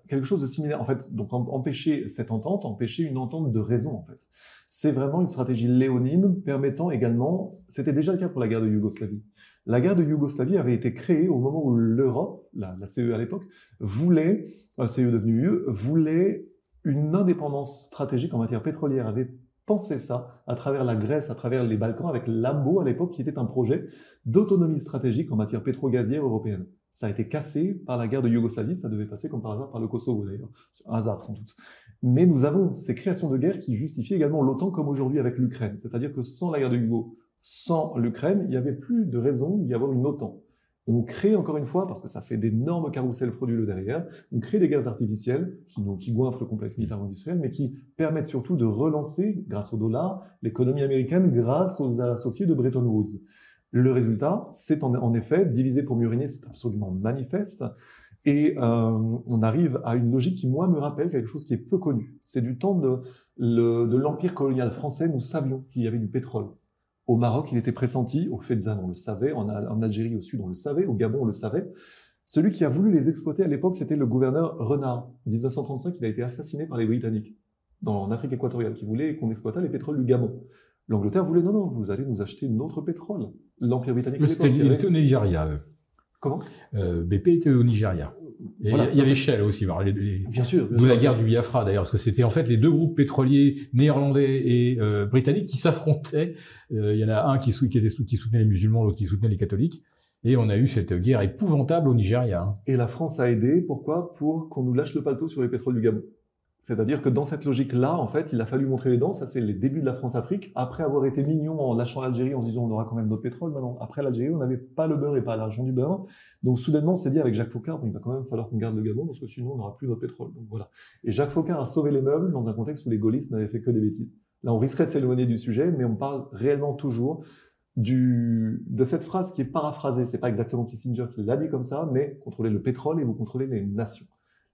quelque chose de similaire. En fait, donc empêcher cette entente, empêcher une entente de raison, en fait. C'est vraiment une stratégie léonine permettant également, c'était déjà le cas pour la guerre de Yougoslavie. La guerre de Yougoslavie avait été créée au moment où l'Europe, la CE à l'époque, voulait, CE devenu UE, voulait une indépendance stratégique en matière pétrolière, avait pensé ça à travers la Grèce, à travers les Balkans, avec l'AMBO à l'époque, qui était un projet d'autonomie stratégique en matière pétro-gazière européenne. Ça a été cassé par la guerre de Yougoslavie, ça devait passer comme par hasard par le Kosovo d'ailleurs, un hasard sans doute. Mais nous avons ces créations de guerre qui justifient également l'OTAN comme aujourd'hui avec l'Ukraine. C'est-à-dire que sans la guerre de Yugo, sans l'Ukraine, il n'y avait plus de raison d'y avoir une OTAN. On crée encore une fois, parce que ça fait d'énormes carrousels frauduleux derrière, on crée des guerres artificielles qui goinfrent le complexe militaire-industriel, mais qui permettent surtout de relancer, grâce au dollar, l'économie américaine grâce aux associés de Bretton Woods. Le résultat, c'est en effet, diviser pour mieux régner, c'est absolument manifeste. Et on arrive à une logique qui, moi, me rappelle quelque chose qui est peu connu. C'est du temps de l'empire colonial français, nous savions qu'il y avait du pétrole. Au Maroc, il était pressenti, au Fezzan, on le savait, en Algérie, au sud, on le savait, au Gabon, on le savait. Celui qui a voulu les exploiter à l'époque, c'était le gouverneur Renard. En 1935, il a été assassiné par les Britanniques, en Afrique équatoriale, qui voulaient qu'on exploitât les pétroles du Gabon. L'Angleterre voulait, non, vous allez nous acheter notre pétrole. L'Empire britannique... Ils étaient au Nigeria, eux. Comment BP était au Nigeria. Et voilà, il y avait Shell aussi. Bien sûr. D'où la guerre du Biafra, d'ailleurs, parce que c'était en fait les deux groupes pétroliers néerlandais et britanniques qui s'affrontaient. Il y en a un qui soutenait les musulmans, l'autre qui soutenait les catholiques. Et on a eu cette guerre épouvantable au Nigeria. Hein. Et la France a aidé, pourquoi? Pour qu'on nous lâche le paletot sur les pétroles du Gabon. C'est-à-dire que dans cette logique-là, en fait, il a fallu montrer les dents. Ça, c'est les débuts de la France-Afrique. Après avoir été mignon en lâchant l'Algérie, en se disant on aura quand même d'autres pétroles. Maintenant, après l'Algérie, on n'avait pas le beurre et pas l'argent du beurre. Donc, soudainement, on s'est dit avec Jacques Foccart, il va quand même falloir qu'on garde le Gabon parce que sinon, on n'aura plus notre pétrole. Donc, voilà. Et Jacques Foccart a sauvé les meubles dans un contexte où les gaullistes n'avaient fait que des bêtises. Là, on risquerait de s'éloigner du sujet, mais on parle réellement toujours de cette phrase qui est paraphrasée. C'est pas exactement Kissinger qui l'a dit comme ça, mais contrôlez le pétrole et vous contrôlez les nations.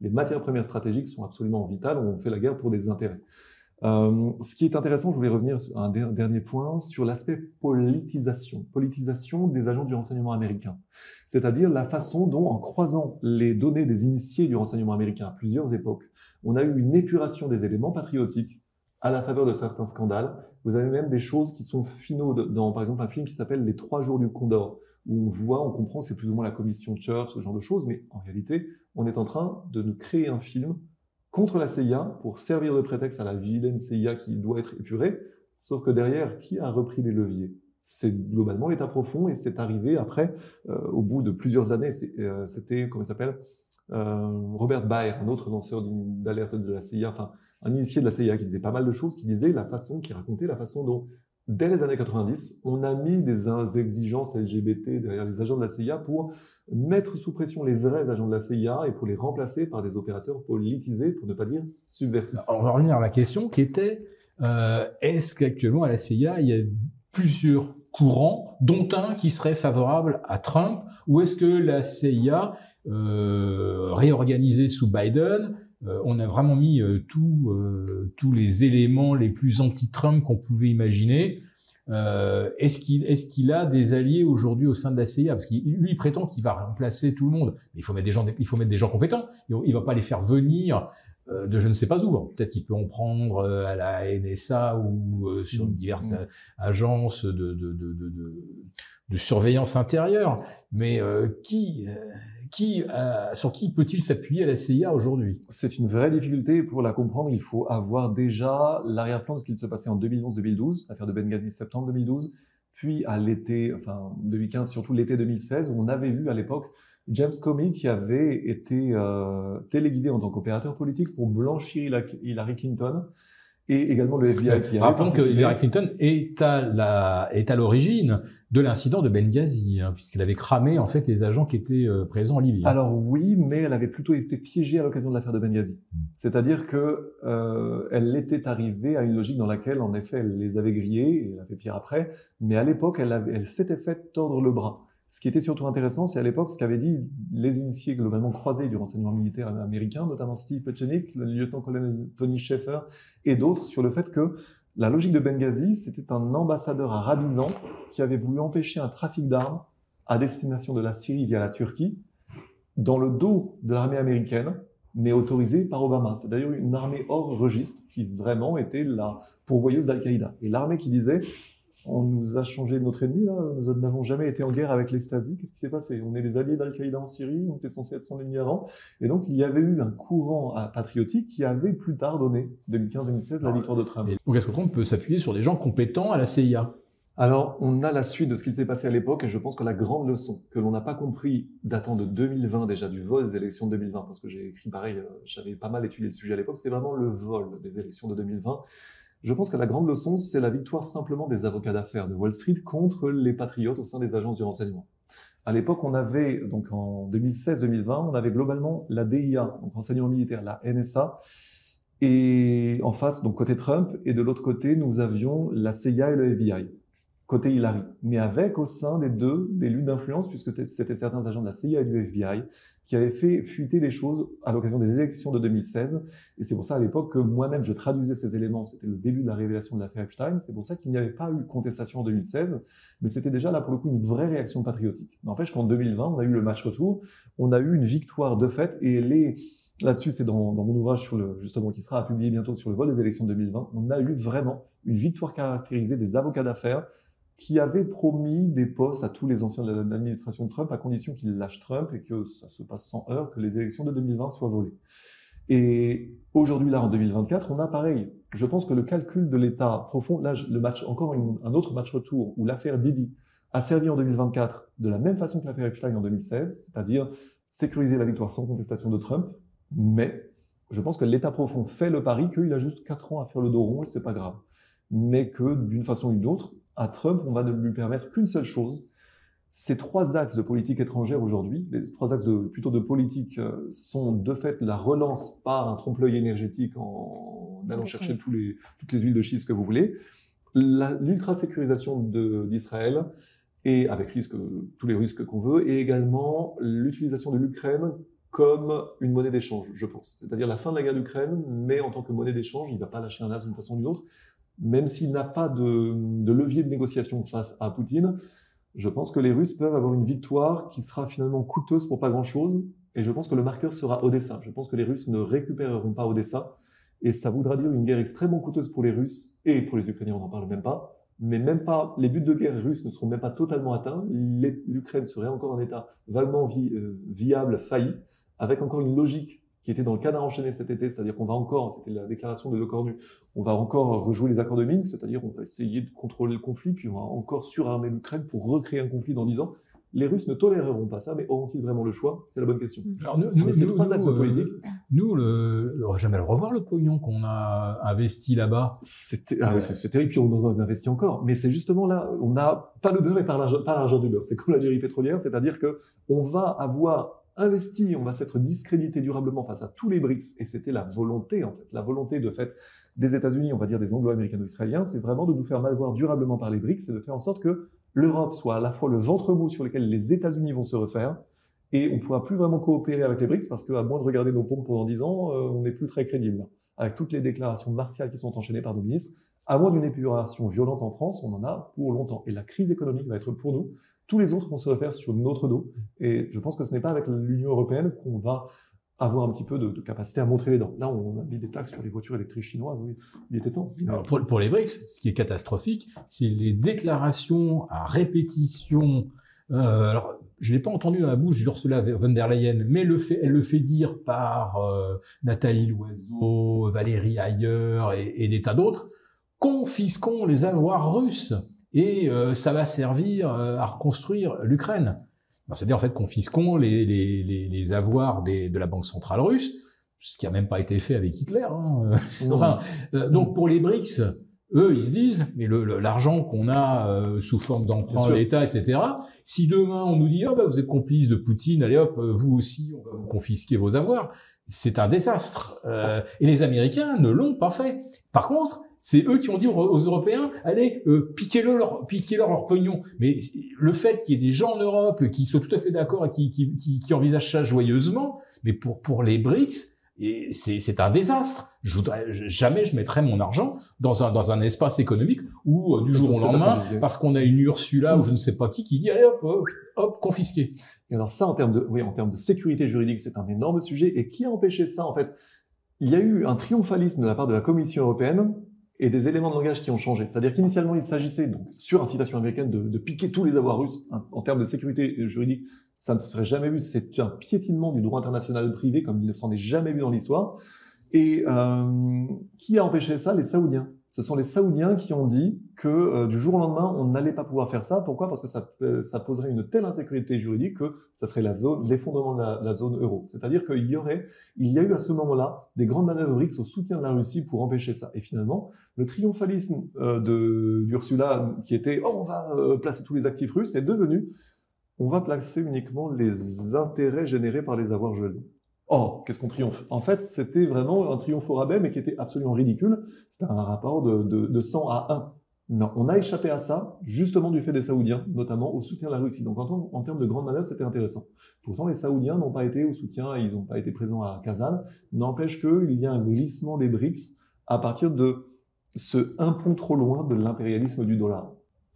Les matières premières stratégiques sont absolument vitales. On fait la guerre pour des intérêts. Ce qui est intéressant, je voulais revenir sur un dernier point, sur l'aspect politisation des agents du renseignement américain. C'est-à-dire la façon dont, en croisant les données des initiés du renseignement américain à plusieurs époques, on a eu une épuration des éléments patriotiques à la faveur de certains scandales. Vous avez même des choses qui sont finaux dans, par exemple, un film qui s'appelle Les 3 jours du Condor, où on comprend que c'est plus ou moins la commission Church, ce genre de choses, mais en réalité, on est en train de nous créer un film contre la CIA pour servir de prétexte à la vilaine CIA qui doit être épurée, sauf que derrière, qui a repris les leviers? C'est globalement l'État profond et c'est arrivé après, au bout de plusieurs années, c'était, comment il s'appelle, Robert Baer, un autre lanceur d'alerte de la CIA, enfin, un initié de la CIA qui disait pas mal de choses, qui racontait la façon dont, dès les années 90, on a mis des exigences LGBT derrière les agents de la CIA pour mettre sous pression les vrais agents de la CIA et pour les remplacer par des opérateurs politisés, pour ne pas dire subversifs. On va revenir à la question qui était, est-ce qu'actuellement à la CIA, il y a plusieurs courants, dont un qui serait favorable à Trump, ou est-ce que la CIA, réorganisée sous Biden, on a vraiment mis tous les éléments les plus anti-Trump qu'on pouvait imaginer. Est-ce qu'il a des alliés aujourd'hui au sein de la CIA? Parce qu'il lui prétend qu'il va remplacer tout le monde. Mais il faut mettre des gens compétents. Il va pas les faire venir de je ne sais pas où. Peut-être qu'il peut en prendre à la NSA ou sur diverses agences de surveillance intérieure. Mais sur qui peut-il s'appuyer à la CIA aujourd'hui? C'est une vraie difficulté. Pour la comprendre, il faut avoir déjà l'arrière-plan de ce qu'il se passait en 2011-2012, l'affaire de Benghazi, septembre 2012, puis à l'été, enfin 2015, surtout l'été 2016, où on avait vu à l'époque James Comey qui avait été téléguidé en tant qu'opérateur politique pour blanchir Hillary Clinton, et également le FBI qui avait Rappelons que participé. Hillary Clinton est à l'origine de l'incident de Benghazi, puisqu'elle avait cramé en fait les agents qui étaient présents en Libye. Alors oui, mais elle avait plutôt été piégée à l'occasion de l'affaire de Benghazi. C'est-à-dire que elle était arrivée à une logique dans laquelle, en effet, elle les avait grillés, et elle a fait pire après, mais à l'époque, elle s'était fait tordre le bras. Ce qui était surtout intéressant, c'est à l'époque ce qu'avaient dit les initiés globalement croisés du renseignement militaire américain, notamment Steve Petchenik, le lieutenant-colonel Tony Sheffer et d'autres, sur le fait que la logique de Benghazi, c'était un ambassadeur arabisant qui avait voulu empêcher un trafic d'armes à destination de la Syrie via la Turquie, dans le dos de l'armée américaine, mais autorisée par Obama. C'est d'ailleurs une armée hors registre qui vraiment était la pourvoyeuse d'Al-Qaïda. Et l'armée qui disait on nous a changé de notre ennemi, là. Nous n'avons jamais été en guerre avec les Stasi. Qu'est-ce qui s'est passé? On est les alliés d'Al-Qaïda en Syrie, on était censé être son ennemi avant. Et donc, il y avait eu un courant patriotique qui avait plus tard donné, 2015-2016, la victoire de Trump. Donc, est-ce que Trump peut s'appuyer sur des gens compétents à la CIA? Alors, on a la suite de ce qui s'est passé à l'époque, et je pense que la grande leçon que l'on n'a pas compris datant de 2020 déjà, du vol des élections de 2020, parce que j'ai écrit pareil, j'avais pas mal étudié le sujet à l'époque, c'est vraiment le vol des élections de 2020. Je pense que la grande leçon, c'est la victoire simplement des avocats d'affaires de Wall Street contre les patriotes au sein des agences du renseignement. À l'époque, on avait, donc en 2016-2020, on avait globalement la DIA, donc renseignement militaire, la NSA, et en face, donc côté Trump, et de l'autre côté, nous avions la CIA et le FBI, côté Hillary. Mais avec au sein des deux, des luttes d'influence, puisque c'était certains agents de la CIA et du FBI qui avaient fait fuiter les choses à l'occasion des élections de 2016. Et c'est pour ça à l'époque que moi-même je traduisais ces éléments. C'était le début de la révélation de l'affaire Epstein. C'est pour ça qu'il n'y avait pas eu contestation en 2016, mais c'était déjà là pour le coup une vraie réaction patriotique. N'empêche qu'en 2020, on a eu le match retour, on a eu une victoire de fait, et là-dessus, c'est dans mon ouvrage sur justement qui sera publié bientôt sur le vol des élections de 2020. On a eu vraiment une victoire caractérisée des avocats d'affaires qui avait promis des postes à tous les anciens de l'administration de Trump à condition qu'ils lâchent Trump et que ça se passe sans heurts, que les élections de 2020 soient volées. Et aujourd'hui, là, en 2024, on a pareil. Je pense que le calcul de l'État profond, là, le match, encore un autre match retour où l'affaire Didi a servi en 2024 de la même façon que l'affaire Epstein en 2016, c'est-à-dire sécuriser la victoire sans contestation de Trump, mais je pense que l'État profond fait le pari qu'il a juste 4 ans à faire le dos rond et c'est pas grave. Mais que d'une façon ou d'une autre, à Trump, on va ne lui permettre qu'une seule chose. Ces 3 axes de politique étrangère aujourd'hui, les 3 axes plutôt de politique, sont de fait la relance par un trompe-l'œil énergétique en allant chercher toutes les huiles de schiste que vous voulez, l'ultra-sécurisation d'Israël, et avec tous les risques qu'on veut, et également l'utilisation de l'Ukraine comme une monnaie d'échange, je pense. C'est-à-dire la fin de la guerre d'Ukraine, mais en tant que monnaie d'échange, il ne va pas lâcher un as d'une façon ou d'une autre. Même s'il n'a pas de levier de négociation face à Poutine, je pense que les Russes peuvent avoir une victoire qui sera finalement coûteuse pour pas grand-chose. Et je pense que le marqueur sera Odessa. Je pense que les Russes ne récupéreront pas Odessa. Et ça voudra dire une guerre extrêmement coûteuse pour les Russes et pour les Ukrainiens, on n'en parle même pas. Mais même pas, les buts de guerre russes ne seront même pas totalement atteints. L'Ukraine serait encore un État vaguement viable, failli, avec encore une logique qui était dans le cadre enchaîné cet été, c'est-à-dire qu'on va encore, c'était la déclaration de l'OCORNU, on va encore rejouer les accords de Minsk, c'est-à-dire on va essayer de contrôler le conflit, puis on va encore surarmer l'Ukraine pour recréer un conflit dans 10 ans. Les Russes ne toléreront pas ça, mais auront-ils vraiment le choix? C'est la bonne question. Alors mais ces 3 axes de politique... Nous, on va jamais le revoir, le pognon qu'on a investi là-bas. C'est terrible, puis on en investit encore. Mais c'est justement là, on n'a pas le beurre et pas l'argent du beurre. C'est comme la gérie pétrolière, c'est-à-dire que on va avoir investi, on va s'être discrédité durablement face à tous les BRICS, et c'était la volonté, en fait, de fait des États-Unis, on va dire des anglo-américano-israéliens, c'est vraiment de nous faire mal voir durablement par les BRICS et de faire en sorte que l'Europe soit à la fois le ventre mou sur lequel les États-Unis vont se refaire, et on ne pourra plus vraiment coopérer avec les BRICS parce qu'à moins de regarder nos pompes pendant 10 ans, on n'est plus très crédible. Avec toutes les déclarations martiales qui sont enchaînées par nos ministres, à moins d'une épuration violente en France, on en a pour longtemps. Et la crise économique va être pour nous. Tous les autres vont se refaire sur notre dos. Et je pense que ce n'est pas avec l'Union européenne qu'on va avoir un petit peu de capacité à montrer les dents. Là, on a mis des taxes sur les voitures électriques chinoises. Oui, il était temps. Alors, pour les BRICS, ce qui est catastrophique, c'est les déclarations à répétition. Alors, je l'ai pas entendu dans la bouche d'Ursula von der Leyen, mais elle le fait dire par Nathalie Loiseau, Valérie Ayer et des tas d'autres. Confisquons les avoirs russes. et ça va servir à reconstruire l'Ukraine. C'est-à-dire, en fait, confisquons les avoirs de la Banque centrale russe, ce qui a même pas été fait avec Hitler. Hein. Enfin, donc pour les BRICS, eux, ils se disent, mais l'argent qu'on a sous forme d'emprunt d'État, etc., si demain on nous dit, vous êtes complice de Poutine, allez hop, vous aussi, on va vous confisquer vos avoirs, c'est un désastre. Et les Américains ne l'ont pas fait. Par contre, c'est eux qui ont dit aux Européens, allez, piquez-leur leur pognon. Mais le fait qu'il y ait des gens en Europe qui soient tout à fait d'accord et qui envisagent ça joyeusement, mais pour les BRICS, c'est un désastre. Jamais je mettrais mon argent dans un espace économique où du jour au lendemain, parce qu'on a une Ursula ou je ne sais pas qui dit, allez hop, confisqué. Et alors ça, en termes de sécurité juridique, c'est un énorme sujet. Et qui a empêché ça, en fait? Il y a eu un triomphalisme de la part de la Commission européenne et des éléments de langage qui ont changé. C'est-à-dire qu'initialement, il s'agissait, donc, sur incitation américaine, de piquer tous les avoirs russes. En termes de sécurité juridique, ça ne se serait jamais vu. C'est un piétinement du droit international privé, comme il ne s'en est jamais vu dans l'histoire. Et qui a empêché ça? Les Saoudiens. Ce sont les Saoudiens qui ont dit que du jour au lendemain, on n'allait pas pouvoir faire ça. Pourquoi? Parce que ça poserait une telle insécurité juridique que ça serait l'effondrement de la zone euro. C'est-à-dire qu'il y a eu à ce moment-là des grandes manœuvres BRICS au soutien de la Russie pour empêcher ça. Et finalement, le triomphalisme d'Ursula, qui était on va placer tous les actifs russes, est devenu on va placer uniquement les intérêts générés par les avoirs gelés. Oh, qu'est-ce qu'on triomphe? En fait, c'était vraiment un triomphe au rabais, mais qui était absolument ridicule. C'était un rapport de 100 à 1. Non, on a échappé à ça, justement du fait des Saoudiens, notamment au soutien de la Russie. Donc en termes de grandes manœuvres, c'était intéressant. Pourtant, les Saoudiens n'ont pas été au soutien, ils n'ont pas été présents à Kazan. N'empêche qu'il y a un glissement des BRICS à partir de un pont trop loin de l'impérialisme du dollar.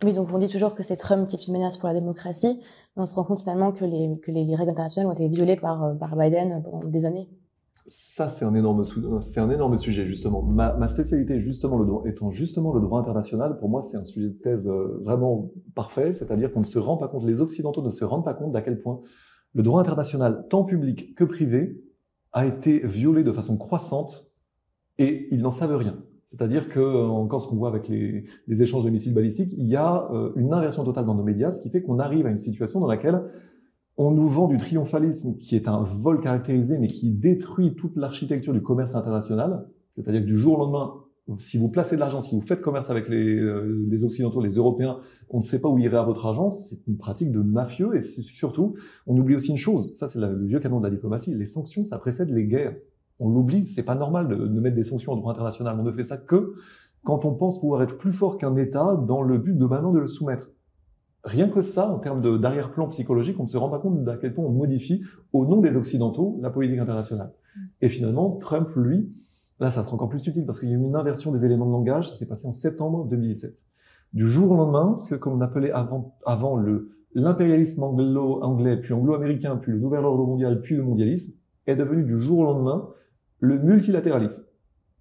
Oui, donc on dit toujours que c'est Trump qui est une menace pour la démocratie, mais on se rend compte finalement que les règles internationales ont été violées par Biden pendant des années. Ça, c'est un énorme sujet, justement. Ma spécialité, justement, étant justement le droit international, pour moi, c'est un sujet de thèse vraiment parfait, c'est-à-dire qu'on ne se rend pas compte, les Occidentaux ne se rendent pas compte d'à quel point le droit international, tant public que privé, a été violé de façon croissante et ils n'en savent rien. C'est-à-dire que, encore ce qu'on voit avec les échanges de missiles balistiques, il y a une inversion totale dans nos médias, ce qui fait qu'on arrive à une situation dans laquelle on nous vend du triomphalisme qui est un vol caractérisé, mais qui détruit toute l'architecture du commerce international. C'est-à-dire que du jour au lendemain, si vous placez de l'argent, si vous faites commerce avec les Occidentaux, les Européens, on ne sait pas où irait votre argent. C'est une pratique de mafieux et surtout, on oublie aussi une chose. Ça, c'est le vieux canon de la diplomatie. Les sanctions, ça précède les guerres. On l'oublie, c'est pas normal de mettre des sanctions au droit international. On ne fait ça que quand on pense pouvoir être plus fort qu'un État dans le but de maintenant de le soumettre. Rien que ça, en termes d'arrière-plan psychologique, on ne se rend pas compte d'à quel point on modifie, au nom des Occidentaux, la politique internationale. Et finalement, Trump, lui, là, ça sera encore plus subtil parce qu'il y a eu une inversion des éléments de langage. Ça s'est passé en septembre 2017. Du jour au lendemain, ce qu'on appelait avant l'impérialisme anglais, puis anglo-américain, puis le nouvel ordre mondial, puis le mondialisme, est devenu du jour au lendemain le multilatéralisme.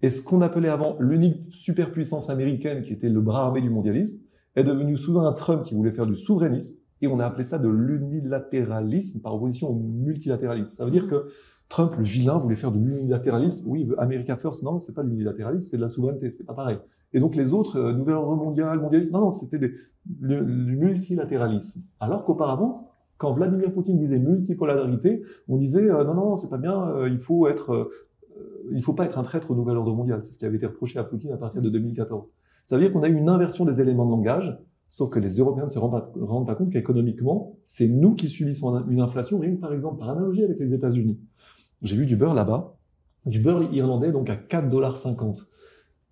Et ce qu'on appelait avant l'unique superpuissance américaine, qui était le bras armé du mondialisme, est devenu soudain un Trump qui voulait faire du souverainisme, et on a appelé ça de l'unilatéralisme par opposition au multilatéralisme. Ça veut dire que Trump, le vilain, voulait faire de l'unilatéralisme. Oui, il veut America First. Non, c'est pas de l'unilatéralisme, c'est de la souveraineté. C'est pas pareil. Et donc les autres, nouvel ordre mondial, mondialisme, non, c'était du multilatéralisme. Alors qu'auparavant, quand Vladimir Poutine disait multipolarité, on disait non, c'est pas bien, il faut pas être un traître au nouvel ordre mondial. C'est ce qui avait été reproché à Poutine à partir de 2014. Ça veut dire qu'on a eu une inversion des éléments de langage, sauf que les Européens ne se rendent pas compte qu'économiquement, c'est nous qui subissons une inflation, rien que par exemple, par analogie avec les États-Unis. J'ai vu du beurre là-bas, du beurre irlandais donc à 4,50 $.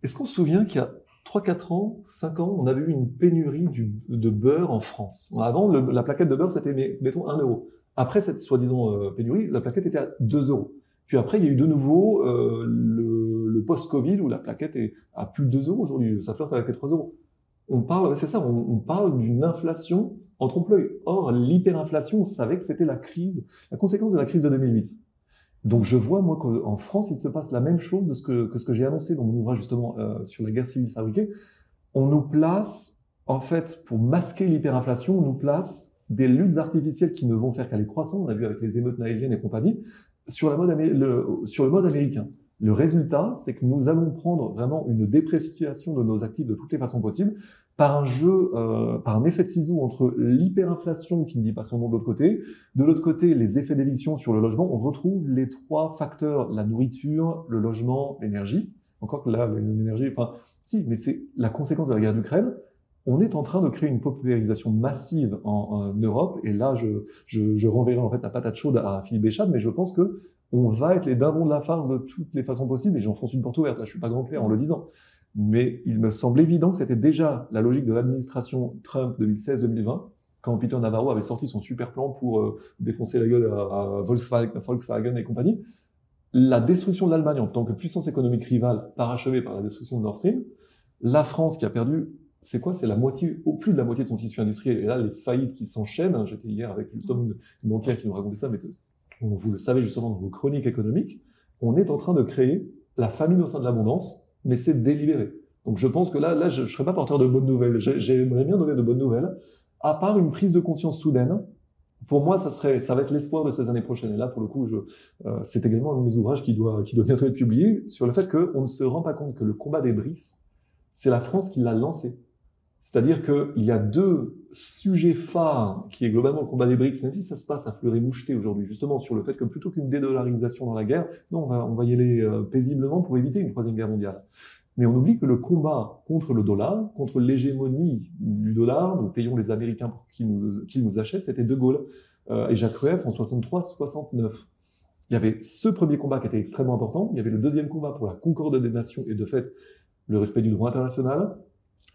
Est-ce qu'on se souvient qu'il y a 3-4 ans, 5 ans, on avait eu une pénurie de beurre en France? Avant, la plaquette de beurre, c'était, mettons, 1 €. Après cette soi-disant pénurie, la plaquette était à 2 €. Puis après, il y a eu de nouveau le post-Covid où la plaquette est à plus de 2 € aujourd'hui. Ça flirte avec les 3 €. On parle d'une inflation en trompe-l'œil. Or, l'hyperinflation, on savait que c'était la conséquence de la crise de 2008. Donc je vois, moi, qu'en France, il se passe la même chose que ce que j'ai annoncé dans mon ouvrage, justement, sur la guerre civile fabriquée. On nous place, en fait, pour masquer l'hyperinflation, on nous place des luttes artificielles qui ne vont faire qu'aller croissant. On a vu avec les émeutes naïviennes et compagnie, sur le mode américain. Le résultat, c'est que nous allons prendre vraiment une dépréciation de nos actifs de toutes les façons possibles. par un jeu, par un effet de ciseau entre l'hyperinflation qui ne dit pas son nom de l'autre côté, de l'autre côté les effets d'éviction sur le logement, on retrouve les trois facteurs, la nourriture, le logement, l'énergie. Encore que là, l'énergie, enfin, si, mais c'est la conséquence de la guerre d'Ukraine. On est en train de créer une popularisation massive en Europe, et là, je renverrai en fait la patate chaude à Philippe Béchade, mais je pense que on va être les dindons de la farce de toutes les façons possibles, et j'enfonce une porte ouverte, là je suis pas grand clair en le disant. Mais il me semble évident que c'était déjà la logique de l'administration Trump 2016-2020, quand Peter Navarro avait sorti son super plan pour défoncer la gueule à Volkswagen et compagnie. La destruction de l'Allemagne en tant que puissance économique rivale, parachevée par la destruction de Nord Stream, la France qui a perdu, c'est quoi? C'est la moitié, au plus de la moitié de son tissu industriel. Et là, les faillites qui s'enchaînent, j'étais hier avec justement une banquière qui nous racontait ça, mais vous le savez justement dans vos chroniques économiques, on est en train de créer la famine au sein de l'abondance, mais c'est délibéré. Donc je pense que là je ne serais pas porteur de bonnes nouvelles. J'aimerais bien donner de bonnes nouvelles, à part une prise de conscience soudaine. Pour moi, ça va être l'espoir de ces années prochaines. Et là, pour le coup, c'est également un de mes ouvrages qui doit bientôt être publié, sur le fait qu'on ne se rend pas compte que le combat des BRICS, c'est la France qui l'a lancé. C'est-à-dire qu'il y a deux sujets phares qui est globalement le combat des BRICS, même si ça se passe à fleur et moucheté aujourd'hui, justement sur le fait que plutôt qu'une dédollarisation dans la guerre, non, on va y aller paisiblement pour éviter une troisième guerre mondiale. Mais on oublie que le combat contre le dollar, contre l'hégémonie du dollar, nous payons les Américains pour qu'ils nous achètent, c'était De Gaulle et Jacques Rueff en 63-69. Il y avait ce premier combat qui était extrêmement important, il y avait le deuxième combat pour la concorde des nations et de fait le respect du droit international.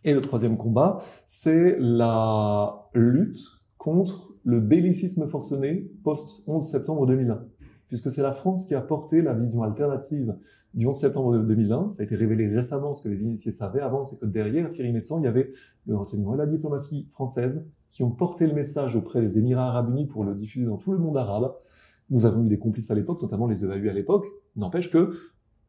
Et le troisième combat, c'est la lutte contre le bellicisme forcené post-11 septembre 2001. Puisque c'est la France qui a porté la vision alternative du 11 septembre 2001. Ça a été révélé récemment, ce que les initiés savaient avant, c'est que derrière Thierry Meyssan, il y avait le renseignement et la diplomatie française qui ont porté le message auprès des Émirats arabes unis pour le diffuser dans tout le monde arabe. Nous avons eu des complices à l'époque, notamment les EAU à l'époque. N'empêche que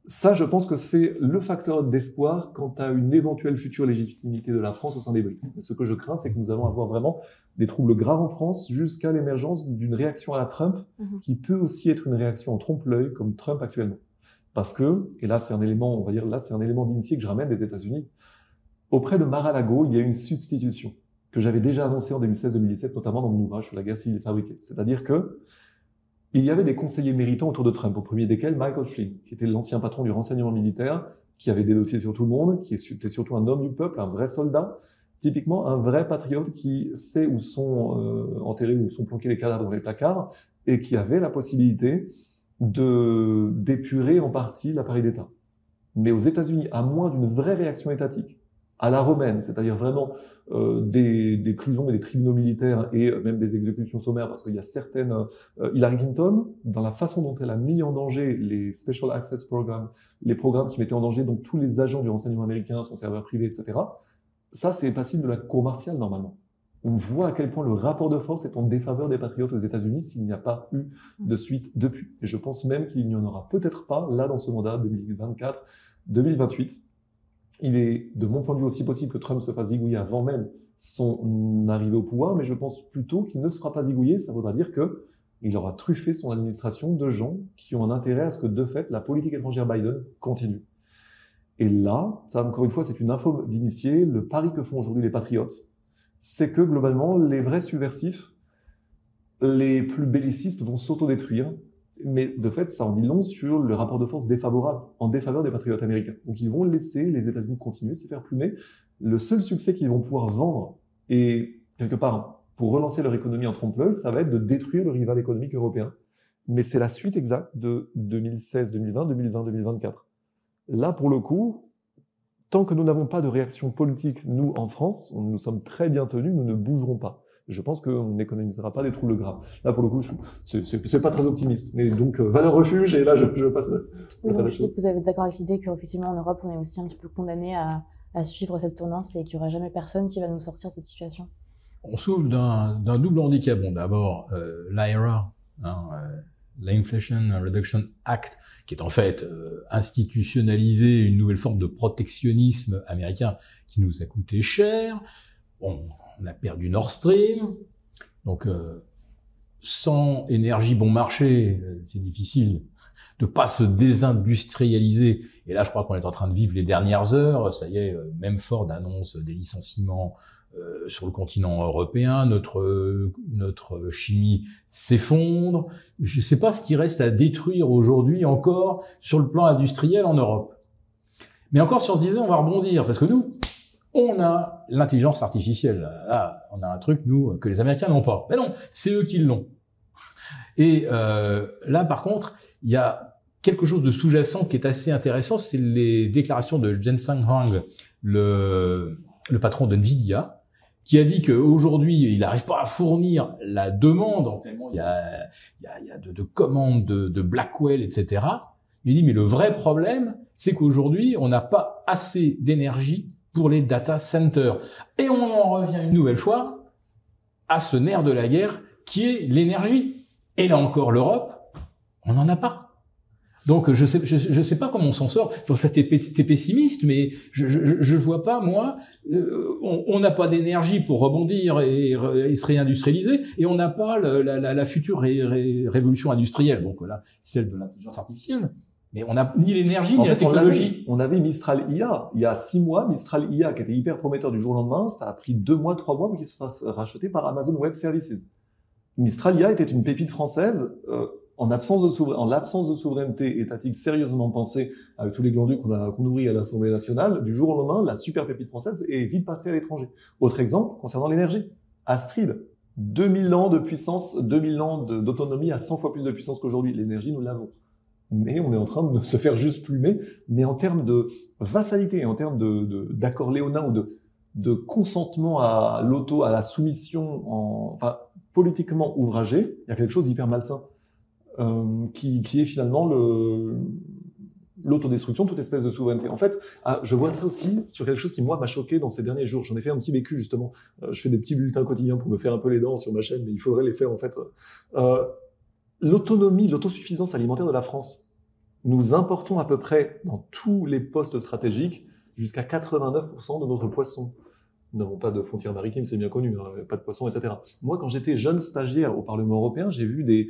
ça, je pense que c'est le facteur d'espoir quant à une éventuelle future légitimité de la France au sein des BRICS. Mais ce que je crains, c'est que nous allons avoir vraiment des troubles graves en France jusqu'à l'émergence d'une réaction à la Trump, qui peut aussi être une réaction en trompe-l'œil, comme Trump actuellement. Parce que, et là c'est un élément, on va dire, là c'est un élément d'initié que je ramène des États-Unis, auprès de Mar-a-Lago, il y a une substitution que j'avais déjà annoncée en 2016-2017, notamment dans mon ouvrage sur la guerre civile et fabriquée. C'est-à-dire que il y avait des conseillers méritants autour de Trump, au premier desquels Michael Flynn, qui était l'ancien patron du renseignement militaire, qui avait des dossiers sur tout le monde, qui était surtout un homme du peuple, un vrai soldat, typiquement un vrai patriote qui sait où sont enterrés, où sont planqués les cadavres dans les placards, et qui avait la possibilité d'épurer en partie l'appareil d'État. Mais aux États-Unis, à moins d'une vraie réaction étatique, à la romaine, c'est-à-dire vraiment des prisons et des tribunaux militaires et même des exécutions sommaires, parce qu'il y a certaines... Hillary Clinton, dans la façon dont elle a mis en danger les Special Access Programs, les programmes qui mettaient en danger donc tous les agents du renseignement américain, son serveur privé, etc., ça c'est passible de la cour martiale normalement. On voit à quel point le rapport de force est en défaveur des patriotes aux États-Unis s'il n'y a pas eu de suite depuis. Et je pense même qu'il n'y en aura peut-être pas là dans ce mandat 2024-2028. Il est, de mon point de vue, aussi possible que Trump se fasse zigouiller avant même son arrivée au pouvoir, mais je pense plutôt qu'il ne se fera pas zigouiller. Ça voudra dire qu'il aura truffé son administration de gens qui ont un intérêt à ce que, de fait, la politique étrangère Biden continue. Et là, ça, encore une fois, c'est une info d'initié. Le pari que font aujourd'hui les patriotes, c'est que, globalement, les vrais subversifs, les plus bellicistes vont s'autodétruire. Mais de fait, ça en dit long sur le rapport de force défavorable, en défaveur des patriotes américains. Donc ils vont laisser les États-Unis continuer de se faire plumer. Le seul succès qu'ils vont pouvoir vendre, et quelque part, pour relancer leur économie en trompe-l'œil, ça va être de détruire le rival économique européen. Mais c'est la suite exacte de 2016-2020, 2020-2024. Là, pour le coup, tant que nous n'avons pas de réaction politique, nous, en France, nous sommes très bien tenus, nous ne bougerons pas. Je pense qu'on n'économisera pas des troubles graves. Là, pour le coup, c'est pas très optimiste. Mais donc, valeur refuge, et là, je passe. Oui, donc, Philippe, vous êtes d'accord avec l'idée qu'effectivement, en Europe, on est aussi un petit peu condamné à suivre cette tendance et qu'il n'y aura jamais personne qui va nous sortir de cette situation? On souffre d'un double handicap. Bon, d'abord, l'IRA, l'Inflation Reduction Act, qui est en fait institutionnalisé une nouvelle forme de protectionnisme américain qui nous a coûté cher. Bon, on a perdu Nord Stream, donc sans énergie bon marché, c'est difficile de pas se désindustrialiser. Et là, je crois qu'on est en train de vivre les dernières heures. Ça y est, même Ford annonce des licenciements sur le continent européen. Notre chimie s'effondre. Je ne sais pas ce qui reste à détruire aujourd'hui encore sur le plan industriel en Europe. Mais encore, si on se disait, on va rebondir, parce que nous, on a l'intelligence artificielle. Là, on a un truc, nous, que les Américains n'ont pas. Mais non, c'est eux qui l'ont. Et là, par contre, il y a quelque chose de sous-jacent qui est assez intéressant, c'est les déclarations de Jensen Huang, le patron de Nvidia, qui a dit qu'aujourd'hui, il n'arrive pas à fournir la demande, tellement il y a de commandes de Blackwell, etc. Il dit, mais le vrai problème, c'est qu'aujourd'hui, on n'a pas assez d'énergie pour les data centers. Et on en revient une nouvelle fois à ce nerf de la guerre qui est l'énergie. Et là encore, l'Europe, on n'en a pas. Donc, je sais pas comment on s'en sort. Donc, ça, t'es pessimiste, mais je vois pas, moi, on n'a pas d'énergie pour rebondir et se réindustrialiser, et on n'a pas la future révolution industrielle. Donc là, celle de l'intelligence artificielle. Mais on n'a ni l'énergie, ni la technologie. On avait Mistral IA. Il y a 6 mois, Mistral IA, qui était hyper prometteur du jour au lendemain, ça a pris 2 mois, 3 mois pour qu'il se fasse racheter par Amazon Web Services. Mistral IA était une pépite française, en l'absence de souveraineté étatique sérieusement pensée, avec tous les glandus qu'on nourrit à l'Assemblée nationale, du jour au lendemain, la super pépite française est vite passée à l'étranger. Autre exemple, concernant l'énergie. Astrid, 2000 ans de puissance, 2000 ans d'autonomie à 100 fois plus de puissance qu'aujourd'hui. L'énergie, nous l'avons. Mais on est en train de se faire juste plumer. Mais en termes de vassalité, en termes d'accord léonin ou de consentement à la soumission, enfin, politiquement ouvragé, il y a quelque chose d'hyper malsain, qui est finalement l'autodestruction de toute espèce de souveraineté. En fait, je vois ça aussi sur quelque chose qui, moi, m'a choqué dans ces derniers jours. J'en ai fait un petit vécu, justement. Je fais des petits bulletins quotidiens pour me faire un peu les dents sur ma chaîne, mais il faudrait les faire, en fait. L'autonomie, l'autosuffisance alimentaire de la France. Nous importons à peu près, dans tous les postes stratégiques, jusqu'à 89% de notre poisson. Nous n'avons pas de frontières maritimes, c'est bien connu, hein, pas de poissons, etc. Moi, quand j'étais jeune stagiaire au Parlement européen, j'ai vu des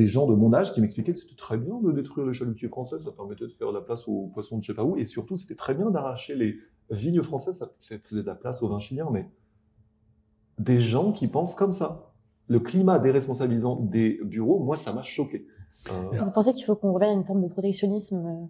gens de mon âge qui m'expliquaient que c'était très bien de détruire les chalutiers français, ça permettait de faire de la place aux poissons de je sais pas où, et surtout, c'était très bien d'arracher les vignes françaises, ça faisait de la place aux vins chiliens, mais des gens qui pensent comme ça. Le climat déresponsabilisant des bureaux, moi, ça m'a choqué. Vous pensez qu'il faut qu'on revienne à une forme de protectionnisme,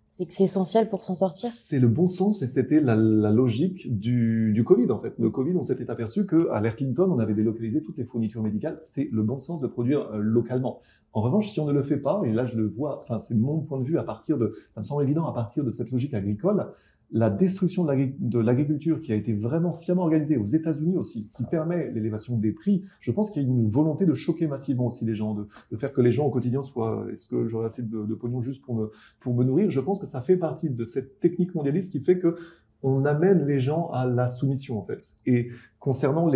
c'est que c'est essentiel pour s'en sortir? C'est le bon sens et c'était la logique du Covid, en fait. Le Covid, on s'était aperçu qu'à l'ère Clinton, on avait délocalisé toutes les fournitures médicales. C'est le bon sens de produire localement. En revanche, si on ne le fait pas, et là je le vois, enfin c'est mon point de vue ça me semble évident à partir de cette logique agricole, la destruction de l'agriculture qui a été vraiment sciemment organisée aux États-Unis aussi, qui permet l'élévation des prix, je pense qu'il y a une volonté de choquer massivement aussi les gens, de faire que les gens au quotidien soient, est-ce que j'aurai assez de pognon juste pour me nourrir? Je pense que ça fait partie de cette technique mondialiste qui fait que on amène les gens à la soumission, en fait. Et concernant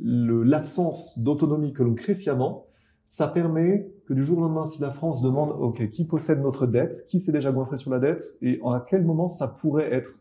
l'absence d'autonomie que l'on crée sciemment, ça permet que du jour au lendemain, si la France demande, OK, qui possède notre dette, qui s'est déjà goinfré sur la dette, et à quel moment ça pourrait être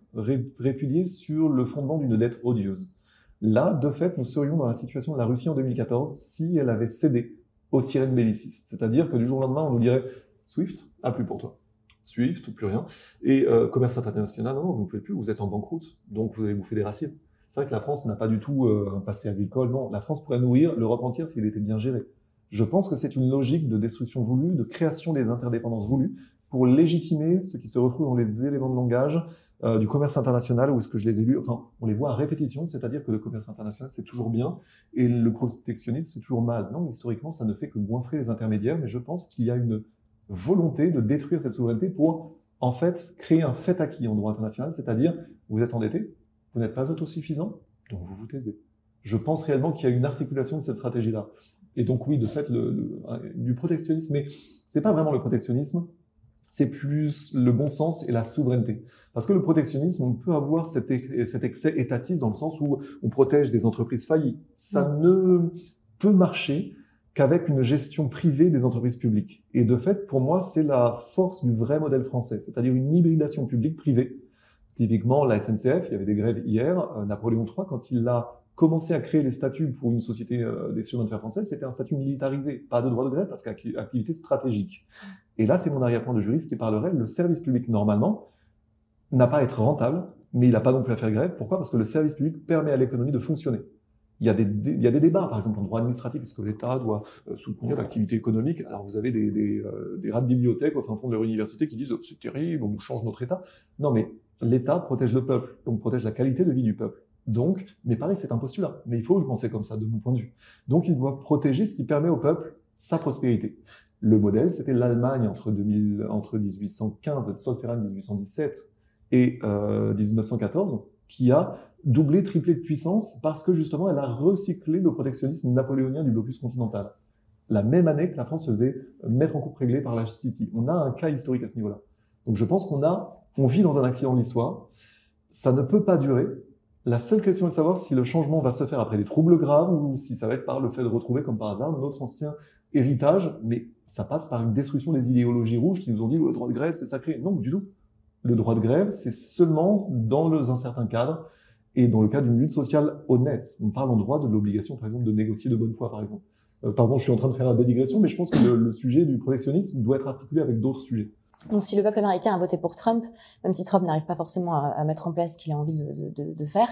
répudié sur le fondement d'une dette odieuse. Là, de fait, nous serions dans la situation de la Russie en 2014 si elle avait cédé aux sirènes bellicistes. C'est-à-dire que du jour au lendemain, on nous dirait, SWIFT, plus pour toi. SWIFT, plus rien. Et commerce international, non, vous ne pouvez plus, vous êtes en banqueroute, donc vous allez bouffer des racines. C'est vrai que la France n'a pas du tout un passé agricole, non. La France pourrait nourrir l'Europe entière s'il était bien géré. Je pense que c'est une logique de destruction voulue, de création des interdépendances voulues, pour légitimer ce qui se retrouve dans les éléments de langage du commerce international, où est-ce que je les ai lus, enfin, on les voit à répétition, c'est-à-dire que le commerce international, c'est toujours bien, et le protectionnisme, c'est toujours mal. Non, historiquement, ça ne fait que goinfrer les intermédiaires, mais je pense qu'il y a une volonté de détruire cette souveraineté pour, en fait, créer un fait acquis en droit international, c'est-à-dire, vous êtes endetté, vous n'êtes pas autosuffisant, donc vous vous taisez. Je pense réellement qu'il y a une articulation de cette stratégie-là. Et donc oui, de fait, du protectionnisme, mais c'est pas vraiment le protectionnisme, c'est plus le bon sens et la souveraineté. Parce que le protectionnisme, on peut avoir cet excès étatiste dans le sens où on protège des entreprises faillies. Ça ne peut marcher qu'avec une gestion privée des entreprises publiques. Et de fait, pour moi, c'est la force du vrai modèle français, c'est-à-dire une hybridation publique-privée. Typiquement, la SNCF, il y avait des grèves hier, Napoléon III, quand commencé à créer les statuts pour une société des chemins de fer française, c'était un statut militarisé, pas de droit de grève parce qu'activité stratégique. Et là, c'est mon arrière-plan de juriste qui parlerait. Le service public, normalement, n'a pas à être rentable, mais il n'a pas non plus à faire grève. Pourquoi? Parce que le service public permet à l'économie de fonctionner. Il y a des débats, par exemple, en droit administratif, est-ce que l'État doit soutenir l'activité économique? Alors, vous avez des rats de bibliothèque au fin fond de leur université qui disent « c'est terrible, on nous change notre État ». Non, mais l'État protège le peuple, donc protège la qualité de vie du peuple. Donc, mais pareil, c'est un postulat, mais il faut le penser comme ça, de mon point de vue. Donc, il doit protéger ce qui permet au peuple sa prospérité. Le modèle, c'était l'Allemagne entre 1815, Zollverein 1817 et 1914, qui a doublé, triplé de puissance parce que justement, elle a recyclé le protectionnisme napoléonien du blocus continental. La même année que la France se faisait mettre en coupe réglée par la City. On a un cas historique à ce niveau-là. Donc je pense on vit dans un accident de l'histoire. Ça ne peut pas durer. La seule question est de savoir si le changement va se faire après des troubles graves ou si ça va être par le fait de retrouver, comme par hasard, notre ancien héritage. Mais ça passe par une destruction des idéologies rouges qui nous ont dit le droit de grève, c'est sacré. Non, du tout. Le droit de grève, c'est seulement dans un certain cadre et dans le cadre d'une lutte sociale honnête. On parle en droit de l'obligation, par exemple, de négocier de bonne foi, par exemple. Pardon, je suis en train de faire une digression, mais je pense que le sujet du protectionnisme doit être articulé avec d'autres sujets. Donc, si le peuple américain a voté pour Trump, même si Trump n'arrive pas forcément à mettre en place ce qu'il a envie de faire,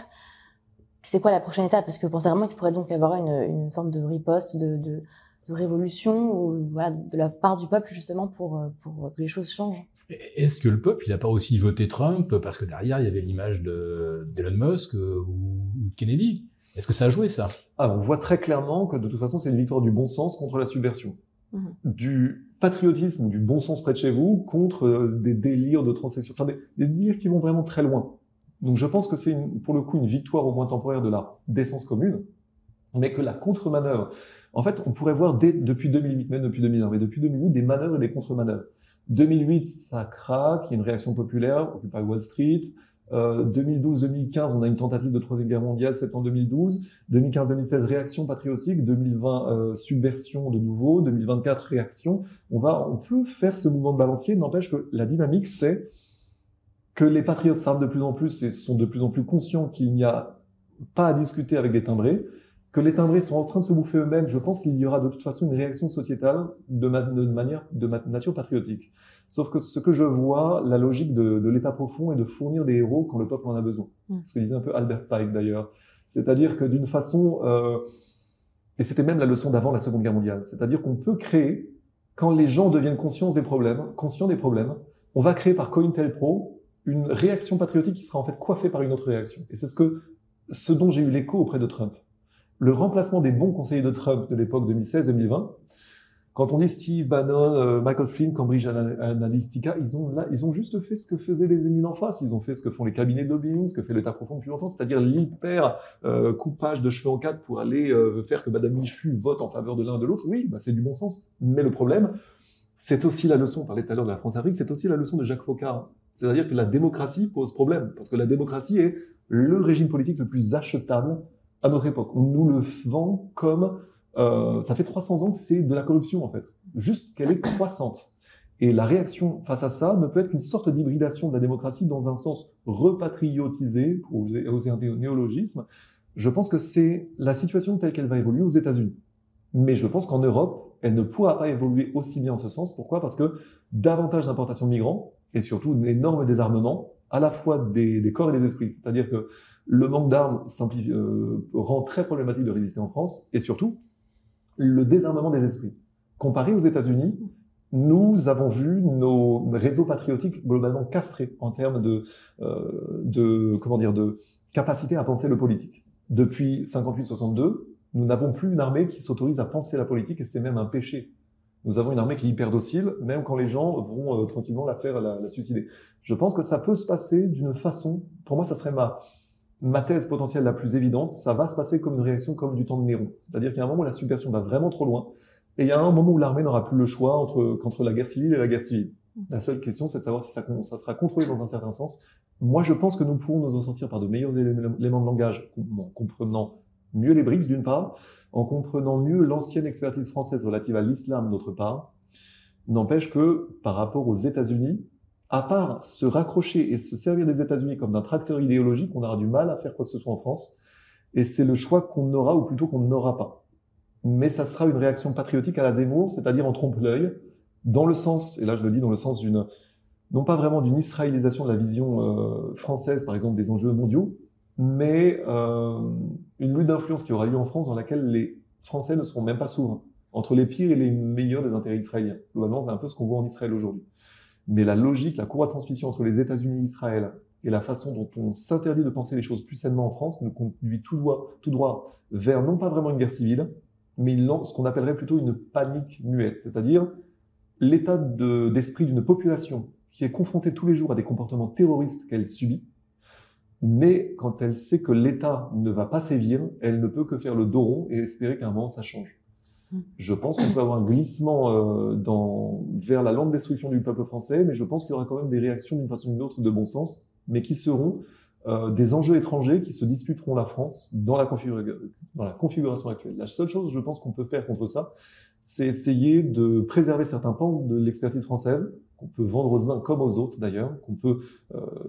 c'est quoi la prochaine étape? Parce que vous pensez vraiment qu'il pourrait donc y avoir une forme de riposte, de révolution, ou voilà, de la part du peuple justement pour que les choses changent? Est-ce que le peuple, il n'a pas aussi voté Trump parce que derrière, il y avait l'image d'Elon Musk ou de Kennedy? Est-ce que ça a joué, ça? Ah, on voit très clairement que de toute façon, c'est une victoire du bon sens contre la subversion. Du patriotisme ou du bon sens près de chez vous contre des délires de transaction, enfin des délires qui vont vraiment très loin. Donc je pense que c'est pour le coup une victoire au moins temporaire de la décence commune, mais que la contre-manœuvre, en fait, on pourrait voir depuis 2008, même depuis 2001, mais depuis 2008, des manœuvres et des contre-manœuvres. 2008, ça craque, il y a une réaction populaire, Occupy Wall Street. 2012-2015, on a une tentative de troisième guerre mondiale, septembre 2012. 2015-2016, réaction patriotique. 2020, subversion de nouveau. 2024, réaction. On peut faire ce mouvement de balancier. N'empêche que la dynamique, c'est que les patriotes savent de plus en plus et sont de plus en plus conscients qu'il n'y a pas à discuter avec des timbrés, que les timbrés sont en train de se bouffer eux-mêmes. Je pense qu'il y aura de toute façon une réaction sociétale de nature patriotique. Sauf que ce que je vois, la logique de l'État profond est de fournir des héros quand le peuple en a besoin. Ce que disait un peu Albert Pike d'ailleurs. C'est-à-dire que d'une façon, et c'était même la leçon d'avant la Seconde Guerre mondiale, c'est-à-dire qu'on peut créer, quand les gens deviennent conscients des problèmes, on va créer par COINTELPRO une réaction patriotique qui sera en fait coiffée par une autre réaction. Et c'est ce dont j'ai eu l'écho auprès de Trump. Le remplacement des bons conseillers de Trump de l'époque 2016-2020, quand on dit Steve Bannon, Michael Flynn, Cambridge Analytica, ils ont juste fait ce que faisaient les ennemis d'en face. Ils ont fait ce que font les cabinets de lobbying, ce que fait l'État profond depuis longtemps, c'est-à-dire l'hyper coupage de cheveux en quatre pour aller faire que Madame Michu vote en faveur de l'un et de l'autre. Oui, c'est du bon sens. Mais le problème, c'est aussi la leçon, on parlait tout à l'heure de la France-Afrique, c'est aussi la leçon de Jacques Foccart. C'est-à-dire que la démocratie pose problème, parce que la démocratie est le régime politique le plus achetable à notre époque. On nous le vend comme... ça fait 300 ans que c'est de la corruption, en fait. Juste qu'elle est croissante. Et la réaction face à ça ne peut être qu'une sorte d'hybridation de la démocratie dans un sens repatriotisé, pour oser un néologisme. Je pense que c'est la situation telle qu'elle va évoluer aux États-Unis. Mais je pense qu'en Europe, elle ne pourra pas évoluer aussi bien en ce sens. Pourquoi? Parce que davantage d'importation de migrants, et surtout un énorme désarmement, à la fois des corps et des esprits. C'est-à-dire que le manque d'armes rend très problématique de résister en France, et surtout, le désarmement des esprits. Comparé aux États-Unis, nous avons vu nos réseaux patriotiques globalement castrés en termes de capacité à penser le politique. Depuis 58-62, nous n'avons plus une armée qui s'autorise à penser la politique, et c'est même un péché. Nous avons une armée qui est hyper docile, même quand les gens vont tranquillement la suicider. Je pense que ça peut se passer d'une façon, pour moi ça serait ma thèse potentielle la plus évidente, ça va se passer comme une réaction comme du temps de Néron. C'est-à-dire qu'il y a un moment où la subversion va vraiment trop loin, et il y a un moment où l'armée n'aura plus le choix entre la guerre civile et la guerre civile. La seule question, c'est de savoir si ça sera contrôlé dans un certain sens. Moi, je pense que nous pourrons nous en sortir par de meilleurs éléments de langage, en comprenant mieux les BRICS d'une part, en comprenant mieux l'ancienne expertise française relative à l'islam d'autre part. N'empêche que, par rapport aux États-Unis, à part se raccrocher et se servir des États-Unis comme d'un tracteur idéologique, on aura du mal à faire quoi que ce soit en France. Et c'est le choix qu'on aura, ou plutôt qu'on n'aura pas. Mais ça sera une réaction patriotique à la Zemmour, c'est-à-dire en trompe-l'œil, dans le sens, et là je le dis dans le sens d'une, non pas vraiment d'une israélisation de la vision française, par exemple, des enjeux mondiaux, mais une lutte d'influence qui aura lieu en France dans laquelle les Français ne seront même pas souverains, entre les pires et les meilleurs des intérêts israéliens. Globalement, c'est un peu ce qu'on voit en Israël aujourd'hui. Mais la logique, la courroie de transmission entre les États-Unis et Israël, et la façon dont on s'interdit de penser les choses plus sainement en France, nous conduit tout droit vers non pas vraiment une guerre civile, mais ce qu'on appellerait plutôt une panique muette, c'est-à-dire l'état d'esprit d'une population qui est confrontée tous les jours à des comportements terroristes qu'elle subit, mais quand elle sait que l'État ne va pas sévir, elle ne peut que faire le dos rond et espérer qu'à un moment ça change. Je pense qu'on peut avoir un glissement vers la lente destruction du peuple français, mais je pense qu'il y aura quand même des réactions d'une façon ou d'une autre de bon sens, mais qui seront des enjeux étrangers qui se disputeront la France dans la configuration actuelle. La seule chose, je pense, qu'on peut faire contre ça, c'est essayer de préserver certains pans de l'expertise française, qu'on peut vendre aux uns comme aux autres d'ailleurs, qu'on peut,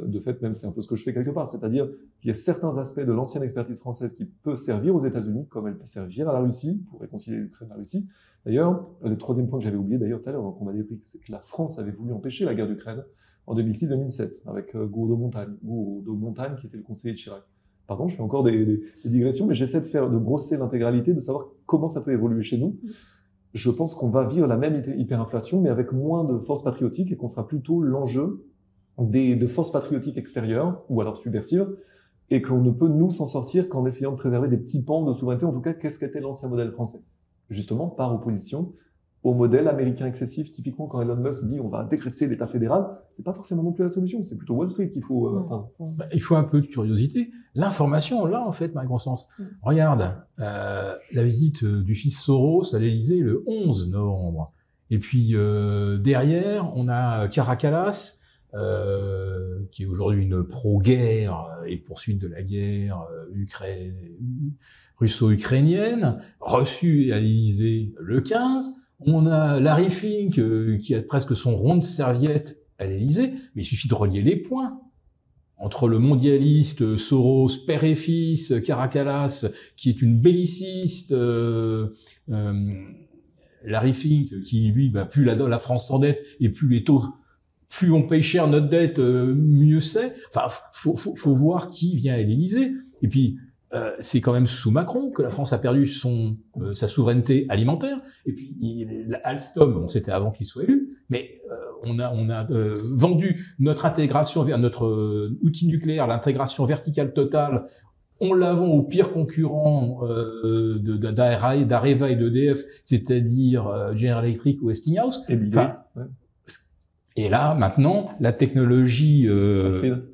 de fait même c'est un peu ce que je fais quelque part, c'est-à-dire qu'il y a certains aspects de l'ancienne expertise française qui peut servir aux États-Unis, comme elle peut servir à la Russie, pour réconcilier l'Ukraine et la Russie. D'ailleurs, le troisième point que j'avais oublié d'ailleurs tout à l'heure, donc on m'a débriqué, c'est que la France avait voulu empêcher la guerre d'Ukraine en 2006-2007, avec Gouraud de Montagne qui était le conseiller de Chirac. Pardon, je fais encore des digressions, mais j'essaie de brosser l'intégralité, de savoir comment ça peut évoluer chez nous. Je pense qu'on va vivre la même hyperinflation, mais avec moins de forces patriotiques et qu'on sera plutôt l'enjeu de forces patriotiques extérieures, ou alors subversives, et qu'on ne peut, nous, s'en sortir qu'en essayant de préserver des petits pans de souveraineté, en tout cas, qu'est-ce qu'était l'ancien modèle français. Justement, par opposition au modèle américain excessif. Typiquement, quand Elon Musk dit on va dégraisser l'État fédéral, c'est pas forcément non plus la solution, c'est plutôt Wall Street qu'il faut atteindre. Il faut un peu de curiosité. L'information, là, en fait, Marie-Constance. Regarde, la visite du fils Soros à l'Élysée le 11 novembre. Et puis, derrière, on a Caracalas, qui est aujourd'hui une pro-guerre et poursuite de la guerre russo-ukrainienne, reçue à l'Élysée le 15. On a Larry Fink qui a presque son rond de serviette à l'Élysée, mais il suffit de relier les points entre le mondialiste Soros, père et fils, Caracalas, qui est une belliciste, Larry Fink, qui lui, plus la France s'endette et plus les taux, plus on paye cher notre dette, mieux c'est. Enfin, faut voir qui vient à l'Élysée. Et puis, c'est quand même sous Macron que la France a perdu sa souveraineté alimentaire. Et puis, Alstom, bon, c'était avant qu'il soit élu, mais on a vendu notre intégration vers notre outil nucléaire, l'intégration verticale totale. On la vend au pire concurrent d'Areva et d'EDF, c'est-à-dire General Electric ou Westinghouse. Et Bill Gates. Ouais. Et là, maintenant, la technologie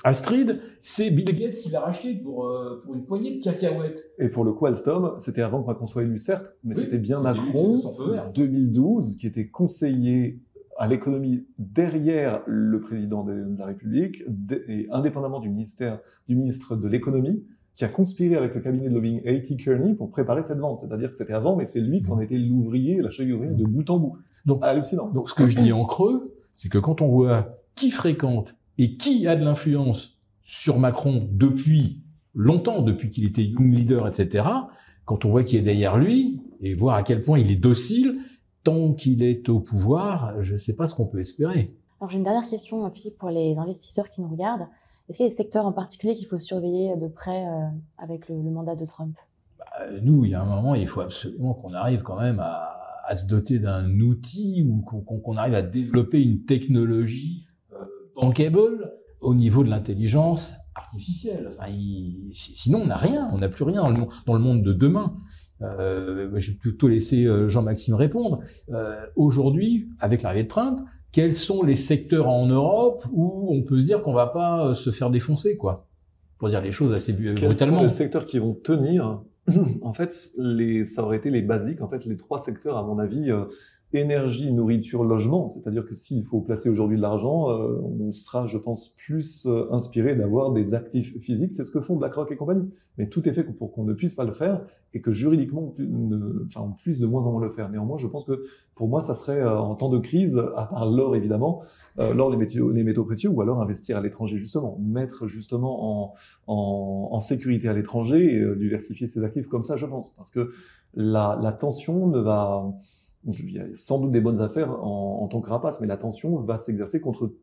Astrid, c'est Bill Gates qui l'a racheté pour une poignée de cacahuètes. Et pour le coup, Alstom, c'était avant que Macron soit élu, certes, mais oui, c'était bien Macron, 2012, qui était conseiller à l'économie derrière le président de la République, et indépendamment du ministre de l'économie, qui a conspiré avec le cabinet de lobbying A.T. Kearney pour préparer cette vente. C'est-à-dire que c'était avant, mais c'est lui qui en était l'ouvrier, la cheville ouvrière de bout en bout. Donc, hallucinant. Donc, ce que je dis en creux, c'est que quand on voit qui fréquente et qui a de l'influence sur Macron depuis longtemps, depuis qu'il était young leader, etc., quand on voit qui est derrière lui, et voir à quel point il est docile, tant qu'il est au pouvoir, je ne sais pas ce qu'on peut espérer. Alors j'ai une dernière question, Philippe, pour les investisseurs qui nous regardent. Est-ce qu'il y a des secteurs en particulier qu'il faut surveiller de près avec le mandat de Trump ? Nous, il y a un moment, il faut absolument qu'on arrive quand même à se doter d'un outil ou qu'on arrive à développer une technologie bankable au niveau de l'intelligence artificielle. Enfin, sinon, on n'a rien, on n'a plus rien dans le monde de demain. Je vais plutôt laisser Jean-Maxime répondre. Aujourd'hui, avec l'arrivée de Trump, quels sont les secteurs en Europe où on peut se dire qu'on va pas se faire défoncer, quoi, pour dire les choses assez brutalement. Quels sont les secteurs qui vont tenir ? En fait, ça aurait été les basiques. En fait, les trois secteurs, à mon avis, énergie, nourriture, logement. C'est-à-dire que s'il faut placer aujourd'hui de l'argent, on sera, je pense, plus inspiré d'avoir des actifs physiques. C'est ce que font BlackRock et compagnie. Mais tout est fait pour qu'on ne puisse pas le faire et que juridiquement, on puisse de moins en moins le faire. Néanmoins, je pense que pour moi, ça serait en temps de crise, à part l'or évidemment, l'or, les métaux précieux, ou alors investir à l'étranger justement, mettre justement en sécurité à l'étranger et diversifier ses actifs comme ça, je pense. Parce que la tension ne va... Il y a sans doute des bonnes affaires en tant que rapace, mais la tension va s'exercer contre,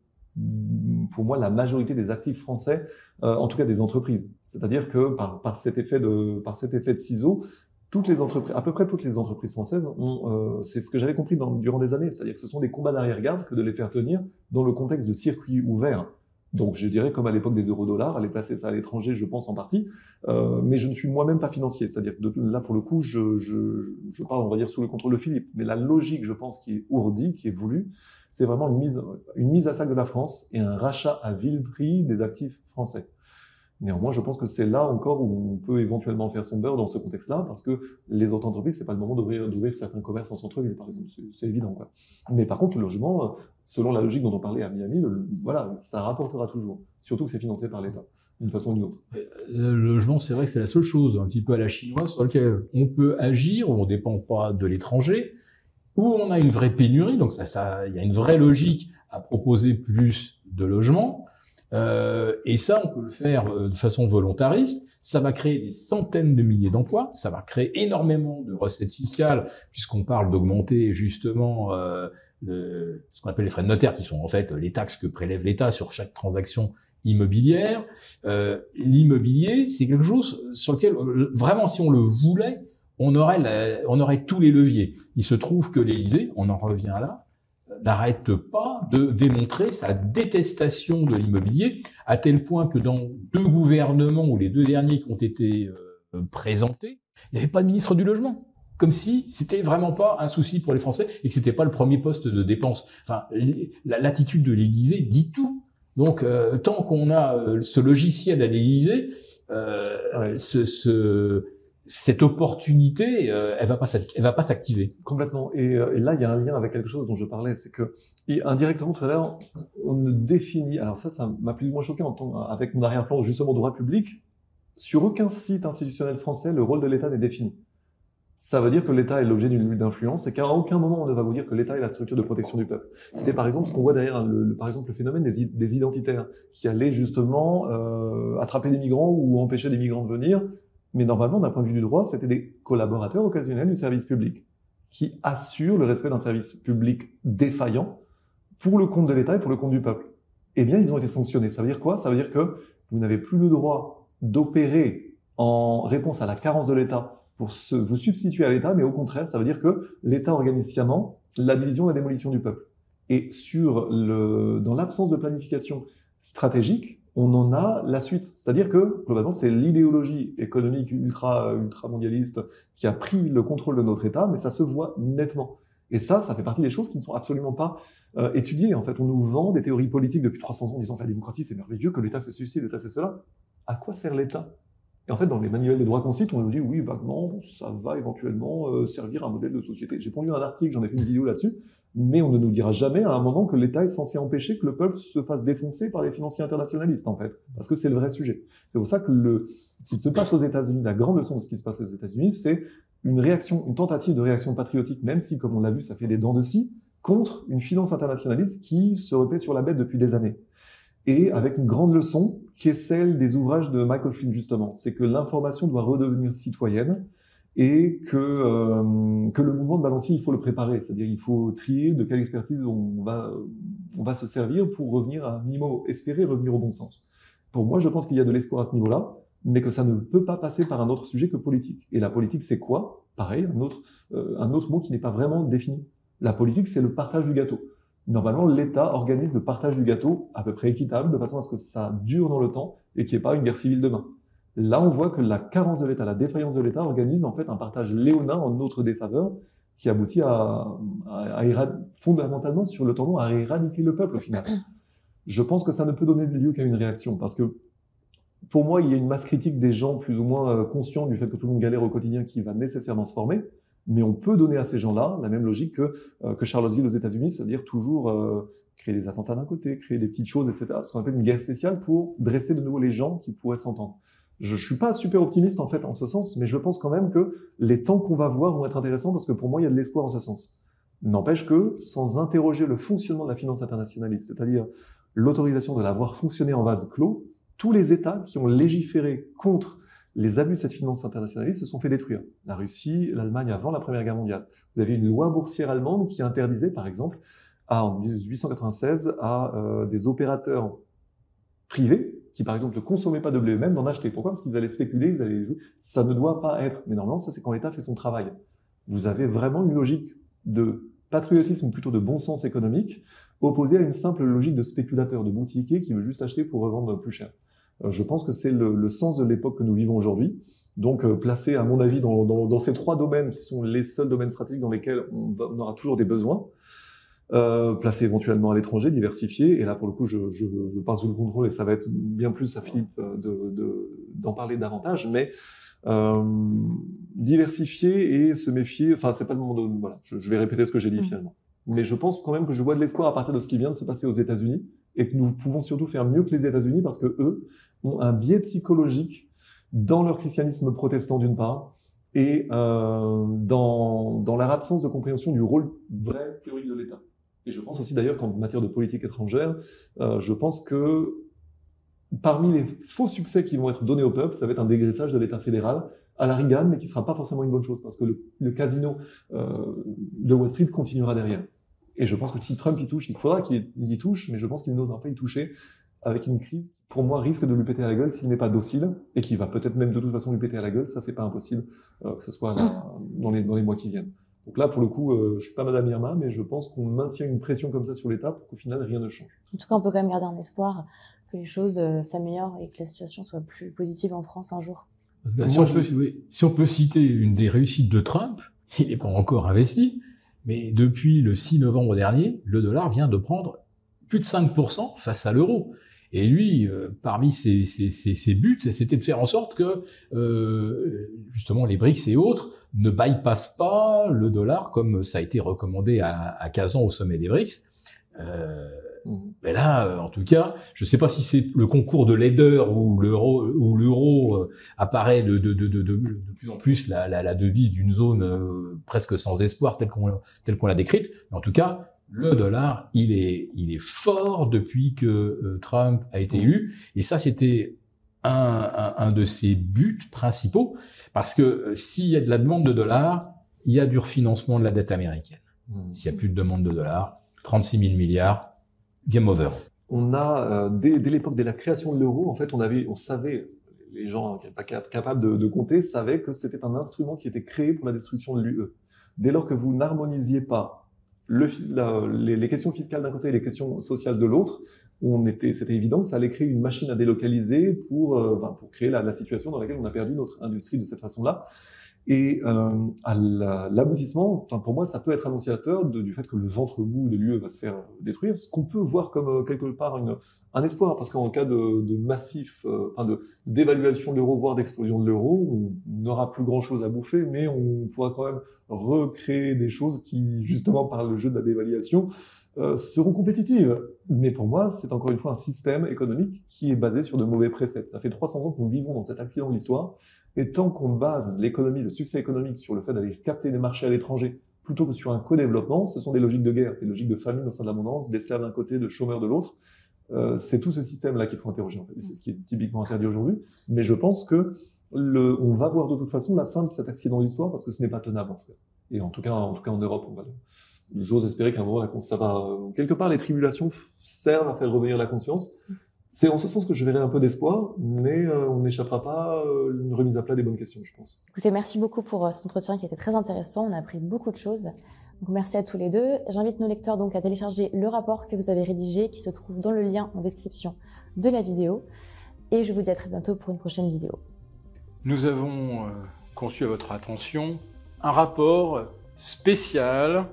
pour moi, la majorité des actifs français, en tout cas des entreprises. C'est-à-dire que par cet effet de ciseaux, toutes les entreprises, à peu près toutes les entreprises françaises ont, c'est ce que j'avais compris durant des années, c'est-à-dire que ce sont des combats d'arrière-garde que de les faire tenir dans le contexte de circuits ouverts. Donc, je dirais, comme à l'époque des euro-dollars, aller placer ça à l'étranger, je pense en partie, mais je ne suis moi-même pas financier. C'est-à-dire que là, pour le coup, je parle, on va dire, sous le contrôle de Philippe. Mais la logique, je pense, qui est ourdie, qui est voulue, c'est vraiment une mise à sac de la France et un rachat à vil prix des actifs français. Néanmoins, je pense que c'est là encore où on peut éventuellement faire son beurre dans ce contexte-là, parce que les autres entreprises, c'est pas le moment d'ouvrir certains commerces en centre-ville, par exemple. C'est évident, quoi. Mais par contre, le logement, selon la logique dont on parlait à Miami, voilà, ça rapportera toujours. Surtout que c'est financé par l'État, d'une façon ou d'une autre. Le logement, c'est vrai que c'est la seule chose, un petit peu à la chinoise, sur laquelle on peut agir, où on dépend pas de l'étranger, où on a une vraie pénurie, donc il y a une vraie logique à proposer plus de logements. Et ça, on peut le faire de façon volontariste. Ça va créer des centaines de milliers d'emplois. Ça va créer énormément de recettes fiscales, puisqu'on parle d'augmenter justement ce qu'on appelle les frais de notaire, qui sont en fait les taxes que prélève l'État sur chaque transaction immobilière. L'immobilier, c'est quelque chose sur lequel, vraiment, si on le voulait, on aurait tous les leviers. Il se trouve que l'Élysée, on en revient là, n'arrête pas de démontrer sa détestation de l'immobilier, à tel point que dans 2 gouvernements, ou les 2 derniers qui ont été présentés, il n'y avait pas de ministre du logement. Comme si c'était vraiment pas un souci pour les Français et que c'était pas le premier poste de dépense. Enfin, l'attitude de l'Élysée dit tout. Donc, tant qu'on a ce logiciel à l'Élysée, cette opportunité, elle va pas s'activer. Complètement. Et là, il y a un lien avec quelque chose dont je parlais, c'est que indirectement tout à l'heure, on ne définit. Alors ça m'a plus ou moins choqué avec mon arrière-plan justement au droit public. Sur aucun site institutionnel français, le rôle de l'État n'est défini. Ça veut dire que l'État est l'objet d'une lutte d'influence et qu'à aucun moment on ne va vous dire que l'État est la structure de protection du peuple. C'était par exemple ce qu'on voit derrière, par exemple, le phénomène des identitaires qui allaient justement attraper des migrants ou empêcher des migrants de venir. Mais normalement, d'un point de vue du droit, c'était des collaborateurs occasionnels du service public qui assurent le respect d'un service public défaillant pour le compte de l'État et pour le compte du peuple. Eh bien, ils ont été sanctionnés. Ça veut dire quoi? Ça veut dire que vous n'avez plus le droit d'opérer en réponse à la carence de l'État pour vous substituer à l'État, mais au contraire, ça veut dire que l'État organise sciemment la division et la démolition du peuple. Et dans l'absence de planification stratégique, on en a la suite. C'est-à-dire que, globalement, c'est l'idéologie économique ultra-mondialiste qui a pris le contrôle de notre État, mais ça se voit nettement. Et ça fait partie des choses qui ne sont absolument pas étudiées. En fait, on nous vend des théories politiques depuis 300 ans en disant que la démocratie, c'est merveilleux, que l'État, c'est ceci, l'État, c'est cela. À quoi sert l'État? Et en fait, dans les manuels de droit constitue, on nous dit, oui, vaguement, ça va éventuellement servir à un modèle de société. J'ai pondu un article, j'en ai fait une vidéo là-dessus, mais on ne nous dira jamais à un moment que l'État est censé empêcher que le peuple se fasse défoncer par les financiers internationalistes, en fait. Parce que c'est le vrai sujet. C'est pour ça que ce qui se passe aux États-Unis, la grande leçon de ce qui se passe aux États-Unis, c'est une tentative de réaction patriotique, même si, comme on l'a vu, ça fait des dents de scie, contre une finance internationaliste qui se repaît sur la bête depuis des années. Et avec une grande leçon qui est celle des ouvrages de Michael Flynn, justement. C'est que l'information doit redevenir citoyenne et que le mouvement de balancier, il faut le préparer. C'est-à-dire il faut trier de quelle expertise on va se servir pour revenir à un minimum, espérer revenir au bon sens. Pour moi, je pense qu'il y a de l'espoir à ce niveau-là, mais que ça ne peut pas passer par un autre sujet que politique. Et la politique, c'est quoi? Pareil, un autre mot qui n'est pas vraiment défini. La politique, c'est le partage du gâteau. Normalement, l'État organise le partage du gâteau à peu près équitable, de façon à ce que ça dure dans le temps et qu'il n'y ait pas une guerre civile demain. Là, on voit que la carence de l'État, la défaillance de l'État organise en fait un partage léonin en notre défaveur qui aboutit fondamentalement sur le temps long à éradiquer le peuple au final. Je pense que ça ne peut donner lieu qu'à une réaction parce que pour moi, il y a une masse critique des gens plus ou moins conscients du fait que tout le monde galère au quotidien qui va nécessairement se former. Mais on peut donner à ces gens-là la même logique que Charlottesville aux États-Unis, c'est-à-dire toujours créer des attentats d'un côté, créer des petites choses, etc. Ce qu'on appelle une guerre spéciale pour dresser de nouveau les gens qui pourraient s'entendre. Je suis pas super optimiste en fait en ce sens, mais je pense quand même que les temps qu'on va voir vont être intéressants parce que pour moi il y a de l'espoir en ce sens. N'empêche que sans interroger le fonctionnement de la finance internationaliste, c'est-à-dire l'autorisation de la voir fonctionner en vase clos, tous les États qui ont légiféré contre les abus de cette finance internationaliste se sont fait détruire. La Russie, l'Allemagne avant la Première Guerre mondiale. Vous avez une loi boursière allemande qui interdisait par exemple en 1896 à des opérateurs privés qui, par exemple, ne consommaient pas de blé eux-mêmes, d'en acheter. Pourquoi? Parce qu'ils allaient spéculer, ils allaient jouer. Ça ne doit pas être. Mais normalement, ça, c'est quand l'État fait son travail. Vous avez vraiment une logique de patriotisme, ou plutôt de bon sens économique, opposée à une simple logique de spéculateur, de boutiquier qui veut juste acheter pour revendre plus cher. Je pense que c'est le sens de l'époque que nous vivons aujourd'hui. Donc, placé, à mon avis, dans ces 3 domaines qui sont les seuls domaines stratégiques dans lesquels on aura toujours des besoins, placé éventuellement à l'étranger, diversifié. Et là, pour le coup, je parle sous le contrôle et ça va être bien plus à Philippe d'en parler davantage. Mais diversifier et se méfier, enfin, c'est pas le moment de... Voilà, je vais répéter ce que j'ai dit finalement. Mais je pense quand même que je vois de l'espoir à partir de ce qui vient de se passer aux États-Unis et que nous pouvons surtout faire mieux que les États-Unis parce que eux ont un biais psychologique dans leur christianisme protestant d'une part et dans leur absence de compréhension du rôle vrai théorique de l'État. Et je pense aussi d'ailleurs qu'en matière de politique étrangère, je pense que parmi les faux succès qui vont être donnés au peuple, ça va être un dégraissage de l'État fédéral à la Reagan, mais qui ne sera pas forcément une bonne chose, parce que le casino de Wall Street continuera derrière. Et je pense que si Trump y touche, il faudra qu'il y touche, mais je pense qu'il n'osera pas y toucher avec une crise qui, pour moi, risque de lui péter à la gueule s'il n'est pas docile, et qui va peut-être même de toute façon lui péter à la gueule. Ça, c'est pas impossible que ce soit dans les mois qui viennent. Donc là, pour le coup, je suis pas Madame Irma, mais je pense qu'on maintient une pression comme ça sur l'État pour qu'au final, rien ne change. En tout cas, on peut quand même garder un espoir que les choses s'améliorent et que la situation soit plus positive en France un jour. Si on peut citer une des réussites de Trump, il n'est pas encore investi, mais depuis le 6 novembre dernier, le dollar vient de prendre plus de 5% face à l'euro. Et lui, parmi ses buts, c'était de faire en sorte que justement les BRICS et autres ne bypassent pas le dollar, comme ça a été recommandé à Kazan au sommet des BRICS. Mais là, en tout cas, je ne sais pas si c'est le concours de laideur où l'euro apparaît de plus en plus la devise d'une zone presque sans espoir telle qu'on l'a décrite. Mais en tout cas, le dollar, il est fort depuis que Trump a été élu. Et ça, c'était un de ses buts principaux, parce que s'il y a de la demande de dollars, il y a du refinancement de la dette américaine. S'il n'y a plus de demande de dollars, 36 000 milliards, game over. On a, dès l'époque de la création de l'euro, en fait, on savait, les gens pas capables de compter savaient que c'était un instrument qui était créé pour la destruction de l'UE. Dès lors que vous n'harmonisiez pas les questions fiscales d'un côté et les questions sociales de l'autre, c'était évident que ça allait créer une machine à délocaliser pour créer la situation dans laquelle on a perdu notre industrie de cette façon-là. Et à l'aboutissement, pour moi, ça peut être annonciateur du fait que le ventre mou de l'UE va se faire détruire, ce qu'on peut voir comme quelque part un espoir, parce qu'en cas de massif, de dévaluation de l'euro, voire d'explosion de l'euro, on n'aura plus grand-chose à bouffer, mais on pourra quand même recréer des choses qui, justement, par le jeu de la dévaluation, seront compétitives. Mais pour moi, c'est encore une fois un système économique qui est basé sur de mauvais préceptes. Ça fait 300 ans que nous vivons dans cet accident de l'histoire. Et tant qu'on base l'économie, le succès économique sur le fait d'aller capter des marchés à l'étranger, plutôt que sur un co-développement, ce sont des logiques de guerre, des logiques de famine au sein de l'abondance, d'esclaves d'un côté, de chômeurs de l'autre. C'est tout ce système-là qu'il faut interroger, en fait. Et c'est ce qui est typiquement interdit aujourd'hui. Mais je pense que on va voir de toute façon la fin de cet accident de l'histoire, parce que ce n'est pas tenable, en tout cas. Et en tout cas en Europe, j'ose espérer qu'à un moment, ça va, quelque part, les tribulations servent à faire revenir la conscience. C'est en ce sens que je verrai un peu d'espoir, mais on n'échappera pas à une remise à plat des bonnes questions, je pense. Écoutez, merci beaucoup pour cet entretien qui était très intéressant. On a appris beaucoup de choses. Donc, merci à tous les deux. J'invite nos lecteurs donc à télécharger le rapport que vous avez rédigé, qui se trouve dans le lien en description de la vidéo. Et je vous dis à très bientôt pour une prochaine vidéo. Nous avons conçu à votre attention un rapport spécial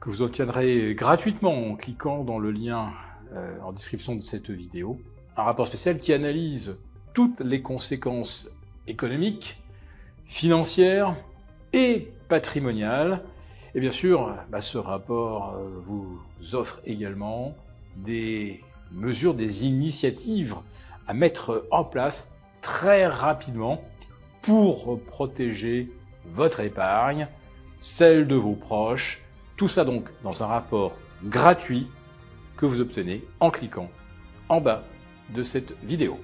que vous obtiendrez gratuitement en cliquant dans le lien en description de cette vidéo. Un rapport spécial qui analyse toutes les conséquences économiques, financières et patrimonial. Et bien sûr, ce rapport vous offre également des mesures, des initiatives à mettre en place très rapidement pour protéger votre épargne, celle de vos proches. Tout ça donc dans un rapport gratuit que vous obtenez en cliquant en bas de cette vidéo.